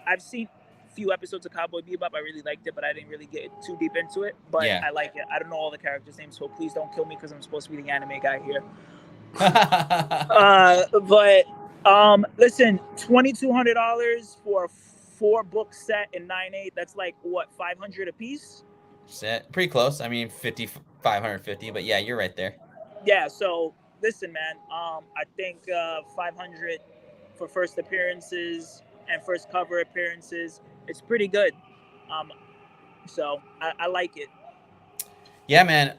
I've seen a few episodes of Cowboy Bebop. I really liked it, but I didn't really get too deep into it. But I like it. I don't know all the characters' names, so please don't kill me because I'm supposed to be the anime guy here. Listen, $2,200 for a 4-book set in 9/8. That's like what, $500 a piece? Set pretty close. I mean, 550, but yeah, you're right there. Yeah. So listen, man. I think 500 for first appearances and first cover appearances. It's pretty good. So I like it. Yeah, man.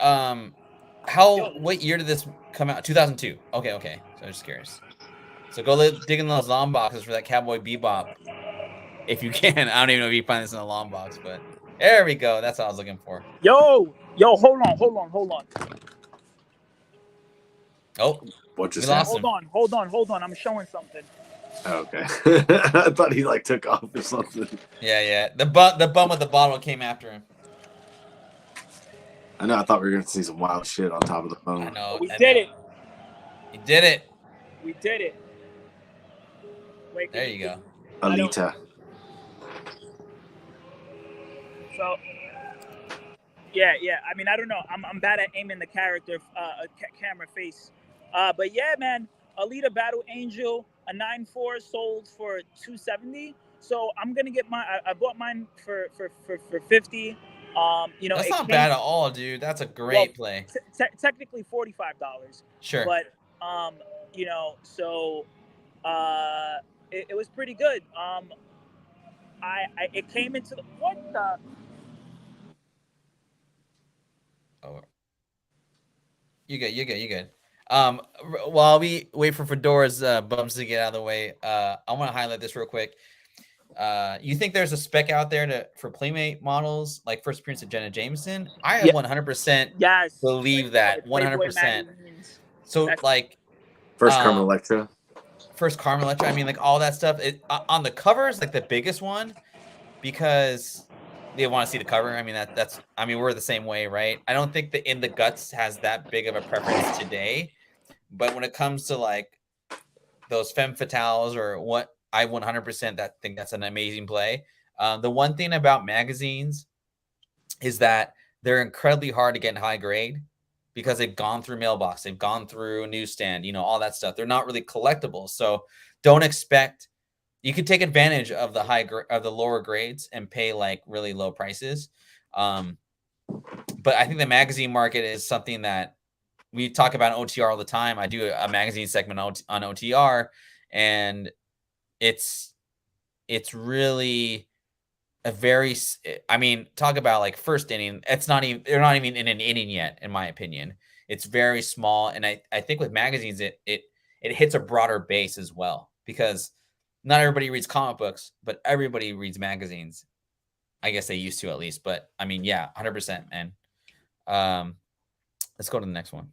What year did this come out? 2002. Okay. So I'm just curious. So go dig in those long boxes for that Cowboy Bebop, if you can. I don't even know if you find this in a long box, but there we go. That's what I was looking for. Yo, hold on. Oh, what just happened? Hold on. I'm showing something. Oh, okay. I thought he like took off or something. Yeah. The bum with the bottle came after him. I know. I thought we were gonna see some wild shit on top of the phone. I know. We did it. You did it. We did it. Wait, there you go. Alita. So yeah. I mean, I don't know. I'm bad at aiming the character camera face. But yeah, man, Alita Battle Angel, a 9.4 sold for $270. So I'm gonna get mine. I bought mine for 50. You know, that's not bad at all, dude. That's a great play. Technically $45. Sure. But you know, so it was pretty good. It came into the what the. Oh, you good. While we wait for Fedora's bumps to get out of the way, I want to highlight this real quick. You think there's a spec out there for Playmate models like first appearance of Jenna Jameson? I 100% believe that 100%. So like first Carmen Electra. First Carmen Electra. I mean, like all that stuff. On the covers, like the biggest one, because they want to see the cover. I mean, that's. I mean, we're the same way, right? I don't think the In the Guts has that big of a preference today, but when it comes to like those femme fatales or what, I 100% think that's an amazing play. The one thing about magazines is that they're incredibly hard to get in high grade because they've gone through mailbox, they've gone through newsstand, you know, all that stuff. They're not really collectibles, so don't expect. You could take advantage of the lower grades and pay like really low prices. But I think the magazine market is something that we talk about in OTR all the time. I do a magazine segment on OTR, and it's really a very, I mean, talk about like first inning. They're not even in an inning yet, in my opinion. It's very small. And I think with magazines, it hits a broader base as well, because not everybody reads comic books, but everybody reads magazines. I guess they used to, at least. But I mean, yeah, 100%, man. Let's go to the next one.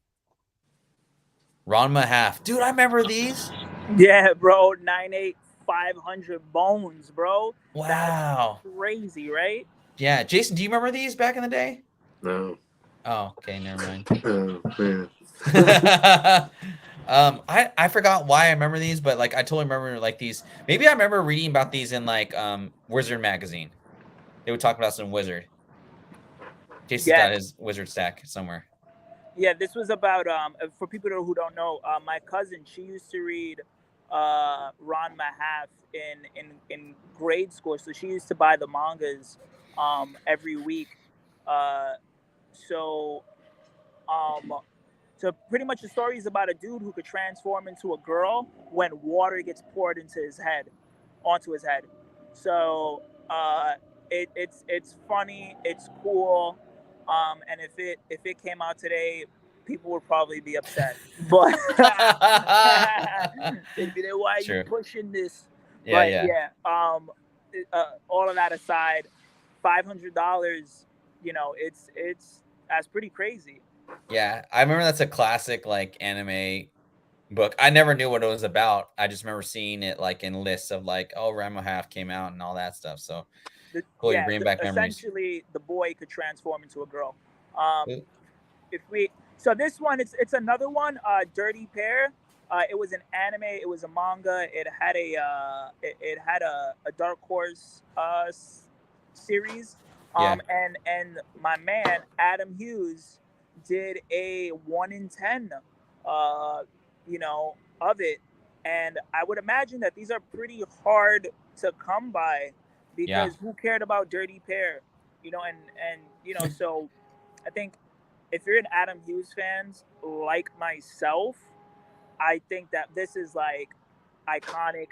Ranma Half. Dude, I remember these. Yeah, bro. 9.8, 500 bones, bro. Wow. That's crazy, right? Yeah. Jason, do you remember these back in the day? No. Oh, okay. Never mind. Oh, man. I forgot why I remember these, but like I totally remember like these. Maybe I remember reading about these in like Wizard magazine. They would talk about some wizard. Jason's got his wizard stack somewhere. Yeah, this was about for people who don't know, my cousin, she used to read Ranma Half in grade school, so she used to buy the mangas every week. So pretty much the story is about a dude who could transform into a girl when water gets poured onto his head. So it's funny, it's cool, and if it came out today, people would probably be upset. But they'd be like, "Why are you pushing this?" Yeah, but all of that aside, $500, you know, that's pretty crazy. Yeah, I remember that's a classic like anime book. I never knew what it was about. I just remember seeing it like in lists of like, oh, Ranma Half came out and all that stuff. So cool, you bring back memories. Essentially, the boy could transform into a girl. So this one, it's another one, Dirty Pair. It was an anime. It was a manga. It had a Dark Horse series. And my man Adam Hughes did a 1 in 10, you know, of it, and I would imagine that these are pretty hard to come by, because who cared about Dirty Pair, you know, and you know, so I think if you're an Adam Hughes fans like myself, I think that this is like iconic.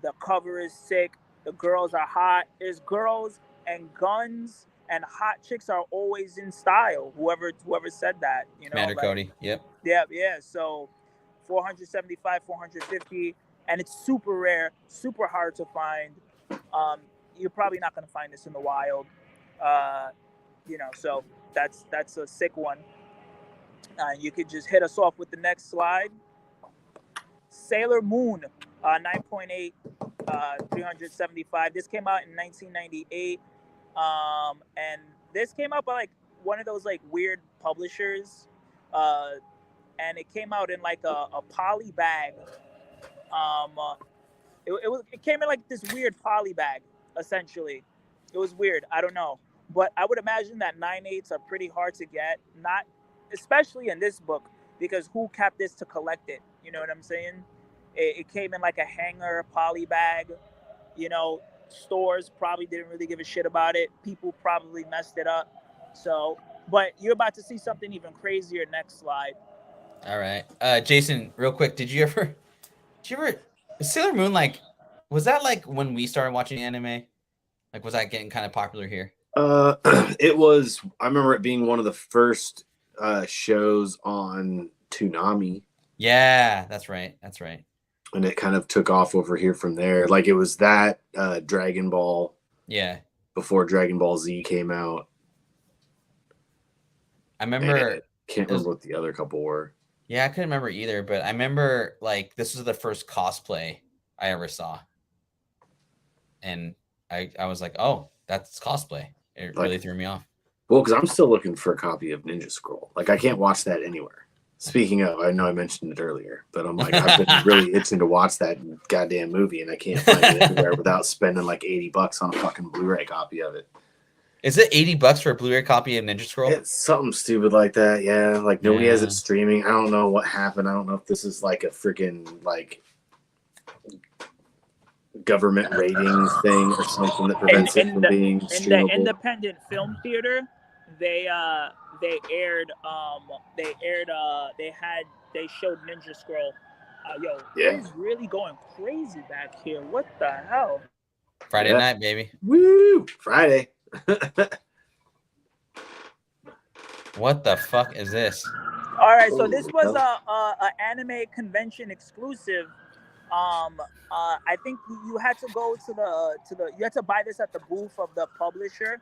The cover is sick. The girls are hot. There's girls and guns, and hot chicks are always in style. Whoever said that, you know. Commander Cody. Yep. Yeah. So 475, 450, and it's super rare, super hard to find. You're probably not going to find this in the wild. You know, so that's a sick one. You could just hit us off with the next slide. Sailor Moon, 9.8, 375. This came out in 1998, and this came out by like one of those like weird publishers, and it came out in like a poly bag. It came in like this weird poly bag, essentially. It was weird. I don't know, but I would imagine that 9/8 are pretty hard to get. Not especially in this book because who kept this to collect it? You know what I'm saying? It came in like a hanger poly bag. You know, stores probably didn't really give a shit about it. People probably messed it up. So, but you're about to see something even crazier next slide. All right, Jason, real quick, did you ever Sailor Moon, like, was that like when we started watching anime? Like, was that getting kind of popular here? It was. I remember it being one of the first shows on Toonami. Yeah, that's right. That's right. And it kind of took off over here from there. Like it was that Dragon Ball. Yeah. Before Dragon Ball Z came out. I remember. Can't remember what the other couple were. Yeah, I couldn't remember either, but I remember like this was the first cosplay I ever saw. And I was like, oh, that's cosplay. It really threw me off. Well, because I'm still looking for a copy of Ninja Scroll. Like I can't watch that anywhere. Speaking of, I know I mentioned it earlier, but I'm like, I've been really itching to watch that goddamn movie, and I can't find it anywhere without spending like $80 on a fucking Blu-ray copy of it. Is it $80 for a Blu-ray copy of Ninja Scroll? It's something stupid like that, yeah. Like nobody has it streaming. I don't know what happened. I don't know if this is like a freaking like government rating thing or something that prevents it from being streamable. In the independent film theater, they showed Ninja Scroll. It's really going crazy back here. What the hell? Friday night, baby. Woo! Friday. What the fuck is this? All right, so this was a anime convention exclusive. I think you had to go to you had to buy this at the booth of the publisher.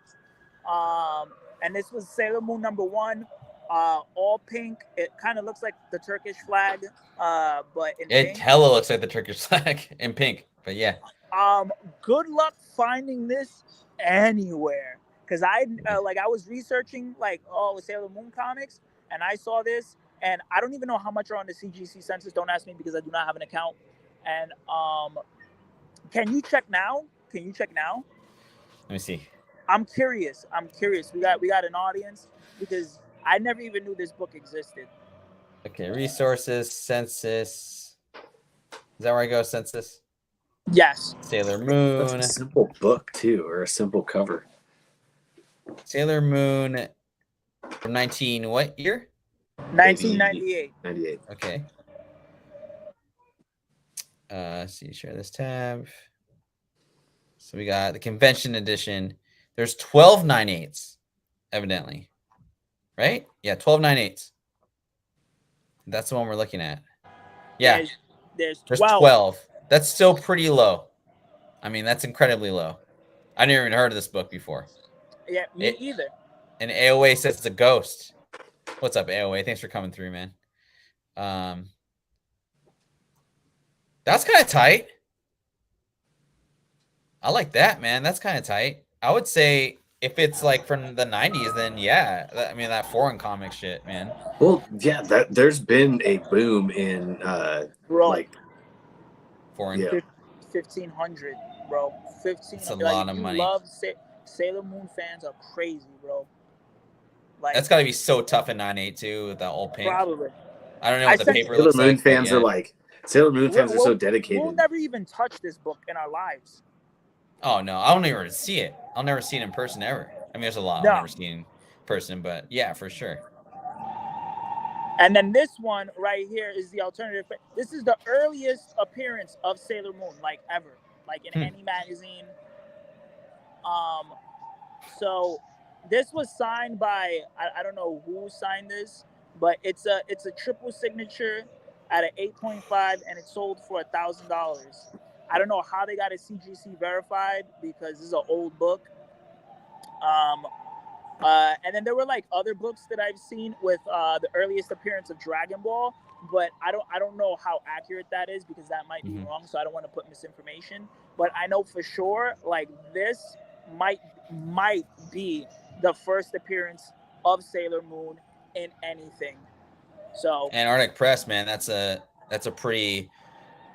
And this was Sailor Moon #1, all pink. It kind of looks like the Turkish flag, but in pink. Hella looks like the Turkish flag in pink, but yeah. Good luck finding this anywhere, because I was researching Sailor Moon comics, and I saw this, and I don't even know how much are on the CGC census. Don't ask me because I do not have an account. And can you check now? Let me see. I'm curious. We got an audience because I never even knew this book existed. Okay, resources, census. Is that where I go? Census. Yes. Sailor Moon. That's a simple book too, or a simple cover. Sailor Moon from what year? 1998. 98. Okay. See, share this tab. So we got the convention edition. There's 12 9/8s, evidently. Right? Yeah, 12 9/8s. That's the one we're looking at. Yeah. There's 12. That's still pretty low. I mean, that's incredibly low. I never even heard of this book before. Yeah, me either. And AOA says it's a ghost. What's up, AOA? Thanks for coming through, man. That's kind of tight. I like that, man. That's kind of tight. I would say if it's like from the 90s, then yeah. I mean, that foreign comic shit, man. Well, yeah, there's been a boom in like foreign. Yeah. 1,500, bro. 1,500. That's a lot of money. Sailor Moon fans are crazy, bro. Like that's got to be so tough in 9/8 too with that old pink. Probably. I don't know what the paper Sailor looks Moon like. Fans are like Sailor Moon fans are so dedicated. We'll never even touch this book in our lives. Oh no, I don't ever see it. I'll never see it in person ever. I mean, there's a lot I'll never see in person, but yeah, for sure. And then this one right here is the alternative. This is the earliest appearance of Sailor Moon, like ever, like in any magazine. So this was signed by I don't know who signed this, but it's a triple signature at an 8.5, and it sold for $1,000. I don't know how they got it CGC verified because this is an old book. And then there were like other books that I've seen with the earliest appearance of Dragon Ball, but I don't know how accurate that is because that might be wrong, so I don't want to put misinformation. But I know for sure like this might be the first appearance of Sailor Moon in anything. So Antarctic Press, man, that's a pretty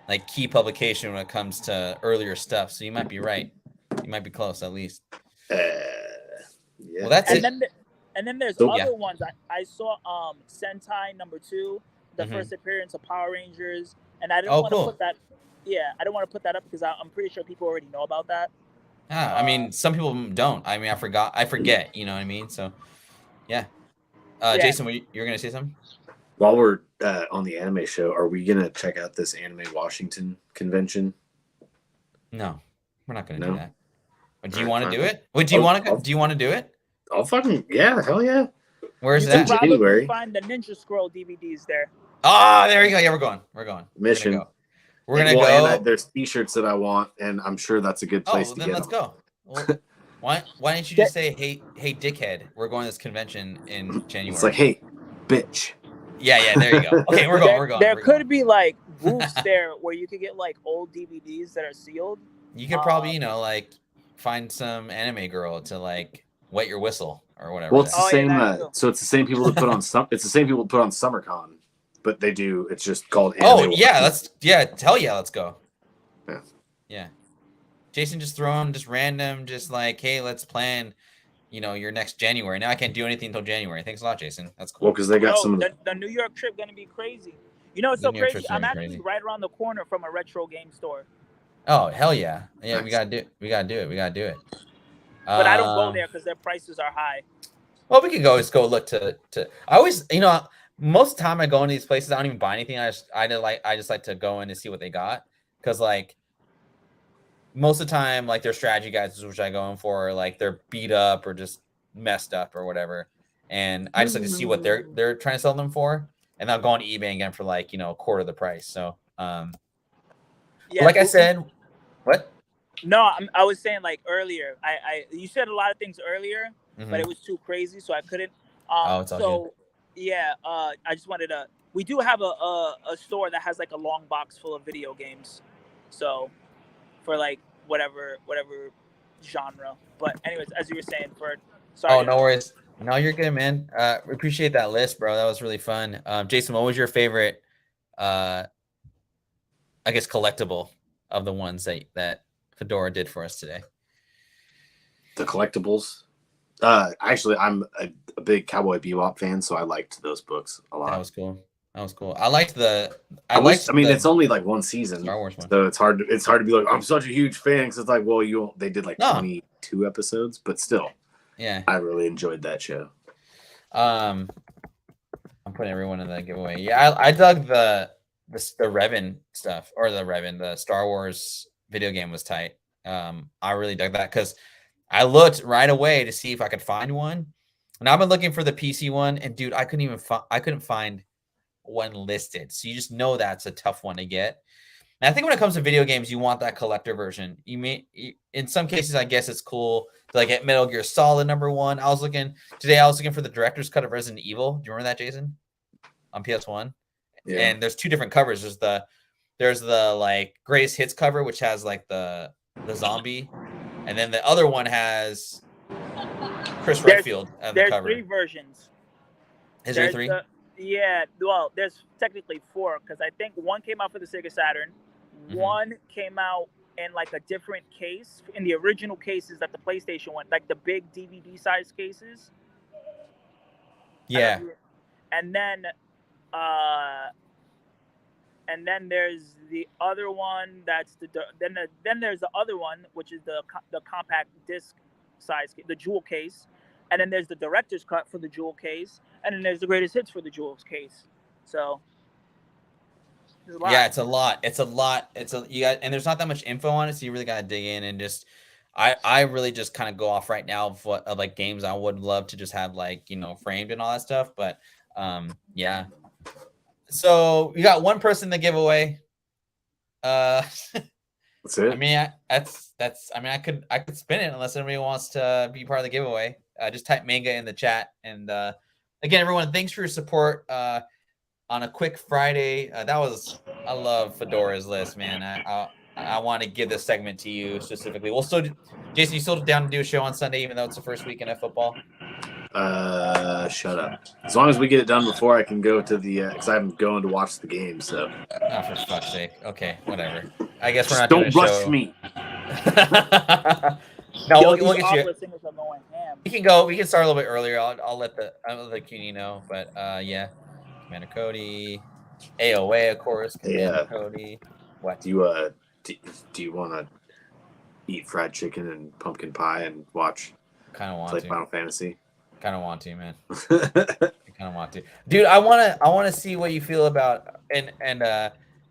like key publication when it comes to earlier stuff. So you might be right. You might be close at least. Yeah. Well, that's it. And then there's So- other ones. I saw Sentai #2, the Mhm. first appearance of Power Rangers, and I didn't Oh, want to cool. put that. Yeah, I don't want to put that up because I'm pretty sure people already know about that. Ah, I mean, some people don't. I mean, I forget. You know what I mean? So, yeah. Yeah. Jason, you're gonna say something? While we're on the anime show, are we gonna check out this Anime Washington convention? No, we're not gonna No? do that. But do you Alright, want to fine. do it? Wait, do you I'll- want to? I'll- Do you want to do it? I'll fucking hell yeah. Where's You that? can probably January. find the Ninja Scroll DVDs there. Oh, there you go. Yeah, we're going. Mission. We're gonna Well, go. and there's T-shirts that I want, and I'm sure that's a good place Oh, to then get let's them. go. Well, why don't you just say, hey, dickhead, we're going to this convention in January. It's like, hey, bitch. Yeah, there you go. Okay, we're going. There could be like booths there where you could get like old DVDs that are sealed. You could probably, like find some anime girl to like wet your whistle or whatever. Well, it's the Oh, yeah, same. that's true. So it's the same people that put on It's the same people that put on SummerCon, but they do. It's just called. Oh Anime yeah, Washington. hell yeah, let's go. Yeah. Jason just throwing just random, just like, hey, let's plan, your next January. Now I can't do anything until January. Thanks a lot, Jason. That's cool. Well, because they got some. Of the New York trip gonna be crazy. You know, it's The so New York crazy. trip's I'm gonna be actually crazy. right around the corner from a retro game store, Oh hell yeah, yeah. Nice. We gotta do it. but I don't go there because their prices are high. Well, we could just go look to. I always, most of the time I go into these places, I don't even buy anything. I just like to go in and see what they got, because like most of the time, like their strategy guides, which I go in for, are, like they're beat up or just messed up or whatever, and I just like to see what they're trying to sell them for, and I'll go on eBay again for like a quarter of the price. So, Yeah, like I said, what? No, I was saying like earlier. You said a lot of things earlier, Mhm. but it was too crazy, so I couldn't. It's all good. Yeah, I just wanted to. We do have a store that has like a long box full of video games, so for like whatever genre. But anyways, as you were saying, sorry. Oh, no worries. No, you're good, man. Appreciate that list, bro. That was really fun. Jason, what was your favorite, I guess, collectible of the ones that Fedora did for us today? The collectibles. Actually, I'm a big Cowboy Bebop fan, so I liked those books a lot. That was cool. I liked the. It's only like one season, Star Wars one. so it's hard to be like, I'm such a huge fan, because it's like, well, they did like 22 episodes, but still, Yeah. I really enjoyed that show. I'm putting everyone in the giveaway. Yeah, I dug the Revan stuff, or the Star Wars video game was tight. I really dug that because I looked right away to see if I could find one, and I've been looking for the PC one, and dude, I couldn't find one listed. So you just know that's a tough one to get. And I think when it comes to video games, you want that collector version. In some cases, I guess it's cool to like get Metal Gear Solid #1. I was looking for the director's cut of Resident Evil. Do you remember that, Jason? On PS1. Yeah. And there's two different covers. There's the like greatest hits cover, which has like the zombie, and then the other one has Chris Redfield on the cover. There's 3 versions. Is there 3? Yeah, well, there's technically 4, because I think one came out for the Sega Saturn, one came out in like a different case, in the original cases that the PlayStation went, like the big DVD size cases. Yeah. And then there's the other one that's then there's the other one, which is the compact disc size, the jewel case. And then there's the director's cut for the jewel case, and then there's the greatest hits for the jewel case. So there's a lot. Yeah, it's a lot. And there's not that much info on it, so you really gotta dig in and just. I really just kind of go off right now of like games I would love to just have like framed and all that stuff, but yeah. So you got one person to give away. That's it. I mean, I could spin it unless anybody wants to be part of the giveaway. Just type Manga in the chat. And again, everyone, thanks for your support on a quick Friday. I love Fedora's list, man. I want to give this segment to you specifically. Jason, you still down to do a show on Sunday, even though it's the first weekend of football? Shut up. As long as we get it done before I can go to the, because I'm going to watch the game. So. Oh, for fuck's sake. Okay, whatever. I guess we're Just not doing a don't rush show. me. No, Yo, we'll these get you. opera singers are going ham. We can go. We can start a little bit earlier. I'll let the CUNY know. But yeah, Commander Cody, AOA, of course. Commander Cody. What? Do you want to eat fried chicken and pumpkin pie and watch? Kind of want play to. Final Fantasy. Kind of want to, man. I kind of want to, dude. I wanna see what you feel about and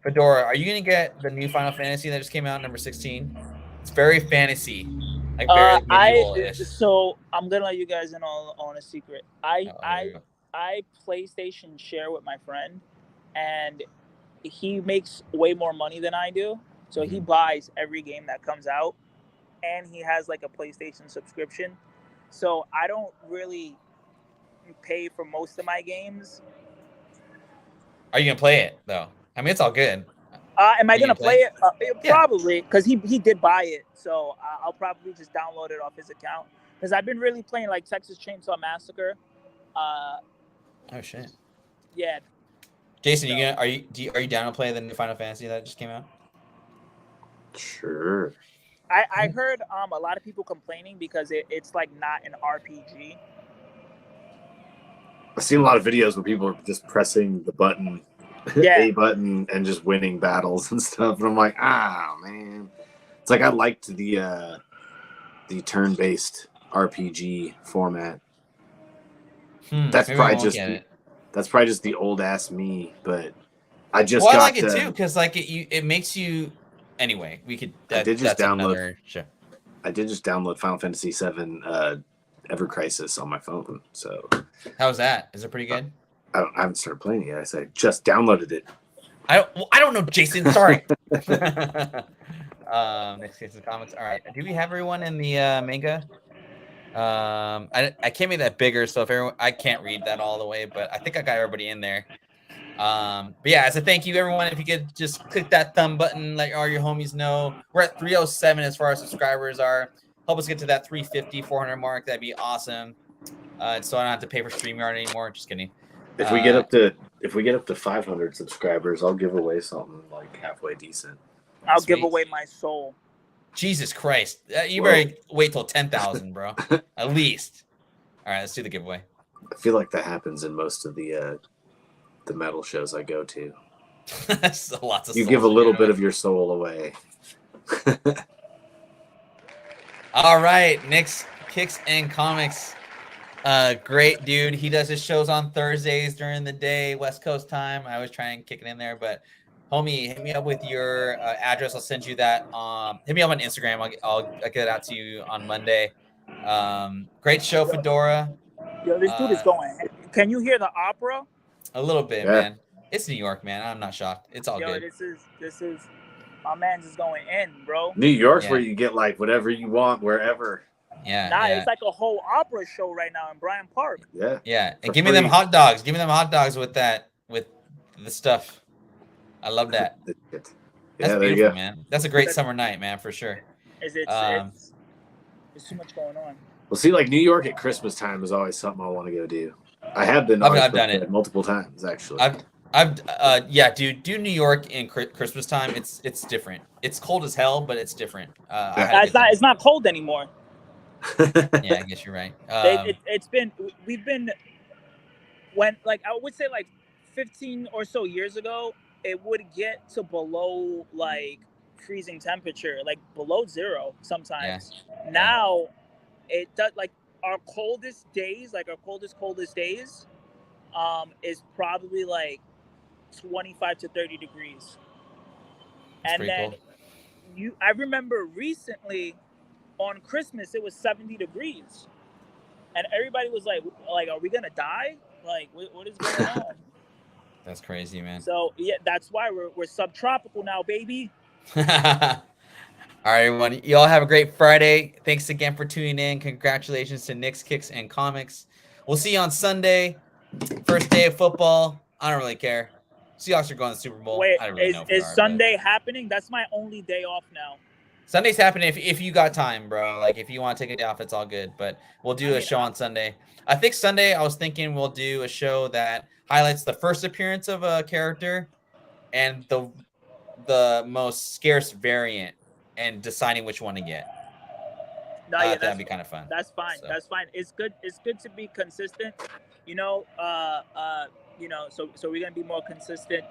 Fedora. Are you gonna get the new Final Fantasy that just came out, number 16? It's very fantasy, like very medieval-ish. So I'm gonna let you guys in on a secret. I PlayStation share with my friend, and he makes way more money than I do. So he buys every game that comes out, and he has like a PlayStation subscription. So I don't really pay for most of my games. Are you gonna play it though? I mean, it's all good. Am I gonna play it? Yeah. Probably, because he did buy it. So I'll probably just download it off his account. Because I've been really playing like Texas Chainsaw Massacre. Oh shit. Yeah. Jason, are you down to play the new Final Fantasy that just came out? Sure. I heard a lot of people complaining because it's like not an RPG. I've seen a lot of videos where people are just pressing the button, A button, and just winning battles and stuff. And I'm like, man. It's like I liked the turn-based RPG format. That's probably just the old ass me, but I just I like it too because like it makes you. Anyway, we could. I did just download. Sure. I did just download Final Fantasy VII Ever Crisis on my phone. So how's that? Is it pretty good? I haven't started playing it yet. I said just downloaded it. I don't know, Jason. Sorry. Next case of comments. All right. Do we have everyone in the manga? I can't make that bigger, so if everyone, I can't read that all the way, but I think I got everybody in there. But yeah, as a thank you, everyone, if you could just click that thumb button, let all your homies know. We're at 307 as far as subscribers are. Help us get to that 350, 400 mark. That'd be awesome. So I don't have to pay for StreamYard anymore. Just kidding. If we get up to 500 subscribers, I'll give away something like halfway decent. I'll give away my soul. Jesus Christ. You better wait till 10,000, bro. At least. All right, let's do the giveaway. I feel like that happens in most of the metal shows I go to. Lots of you give a little bit of your soul away. All right, Nick's Kicks and Comics. Great dude. He does his shows on Thursdays during the day, West Coast time. I always try and kick it in there, but homie, hit me up with your address. I'll send you that. Hit me up on Instagram. I'll get it out to you on Monday. Great show, Fedora. Yo, this dude is going. Can you hear the opera? A little bit, man. It's New York, man. I'm not shocked. It's all good. This is my man's is going in, bro. New York's where you get like whatever you want, wherever. Yeah. It's like a whole opera show right now in Bryant Park. Yeah. Yeah. And give me them hot dogs. Give me them hot dogs with the stuff. I love that. That's beautiful, man. That's a great summer night, man, for sure. There's too much going on. Well, see, like New York at Christmas time is always something I want to go do. I have been. I've done it multiple times, actually. Dude, do New York in Christmas time. It's different. It's cold as hell, but it's different. It's not cold anymore. Yeah, I guess you're right. We've been when like I would say like 15 or so years ago, it would get to below like freezing temperature, like below zero sometimes. Yeah. Now it does like our coldest days, like our coldest days, is probably like 25 to 30 degrees. That's and then cool. I remember recently on Christmas it was 70 degrees, and everybody was like, are we gonna die? Like, what is going on? That's crazy, man. So yeah, that's why we're subtropical now, baby. All right, everyone. You all have a great Friday. Thanks again for tuning in. Congratulations to Nick's Kicks and Comics. We'll see you on Sunday. First day of football. I don't really care. Seahawks are going to the Super Bowl. Wait, I don't really know is Sunday happening? That's my only day off now. Sunday's happening if you got time, bro. Like if you want to take a day off, it's all good. But we'll do a show on Sunday. I think Sunday I was thinking we'll do a show that highlights the first appearance of a character and the most scarce variant and deciding which one to get. No, yeah, that'd be kind of fun. That's fine. So. That's fine. It's good to be consistent. You know, so we're gonna be more consistent.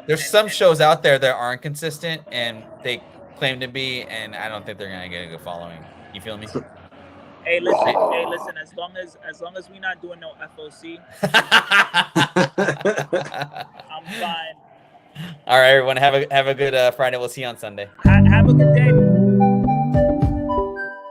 There's some shows out there that aren't consistent and they claim to be, and I don't think they're gonna get a good following. You feel me? Hey, listen. As long as we're not doing no FOC, I'm fine. All right, everyone. Have a good Friday. We'll see you on Sunday. Have a good day.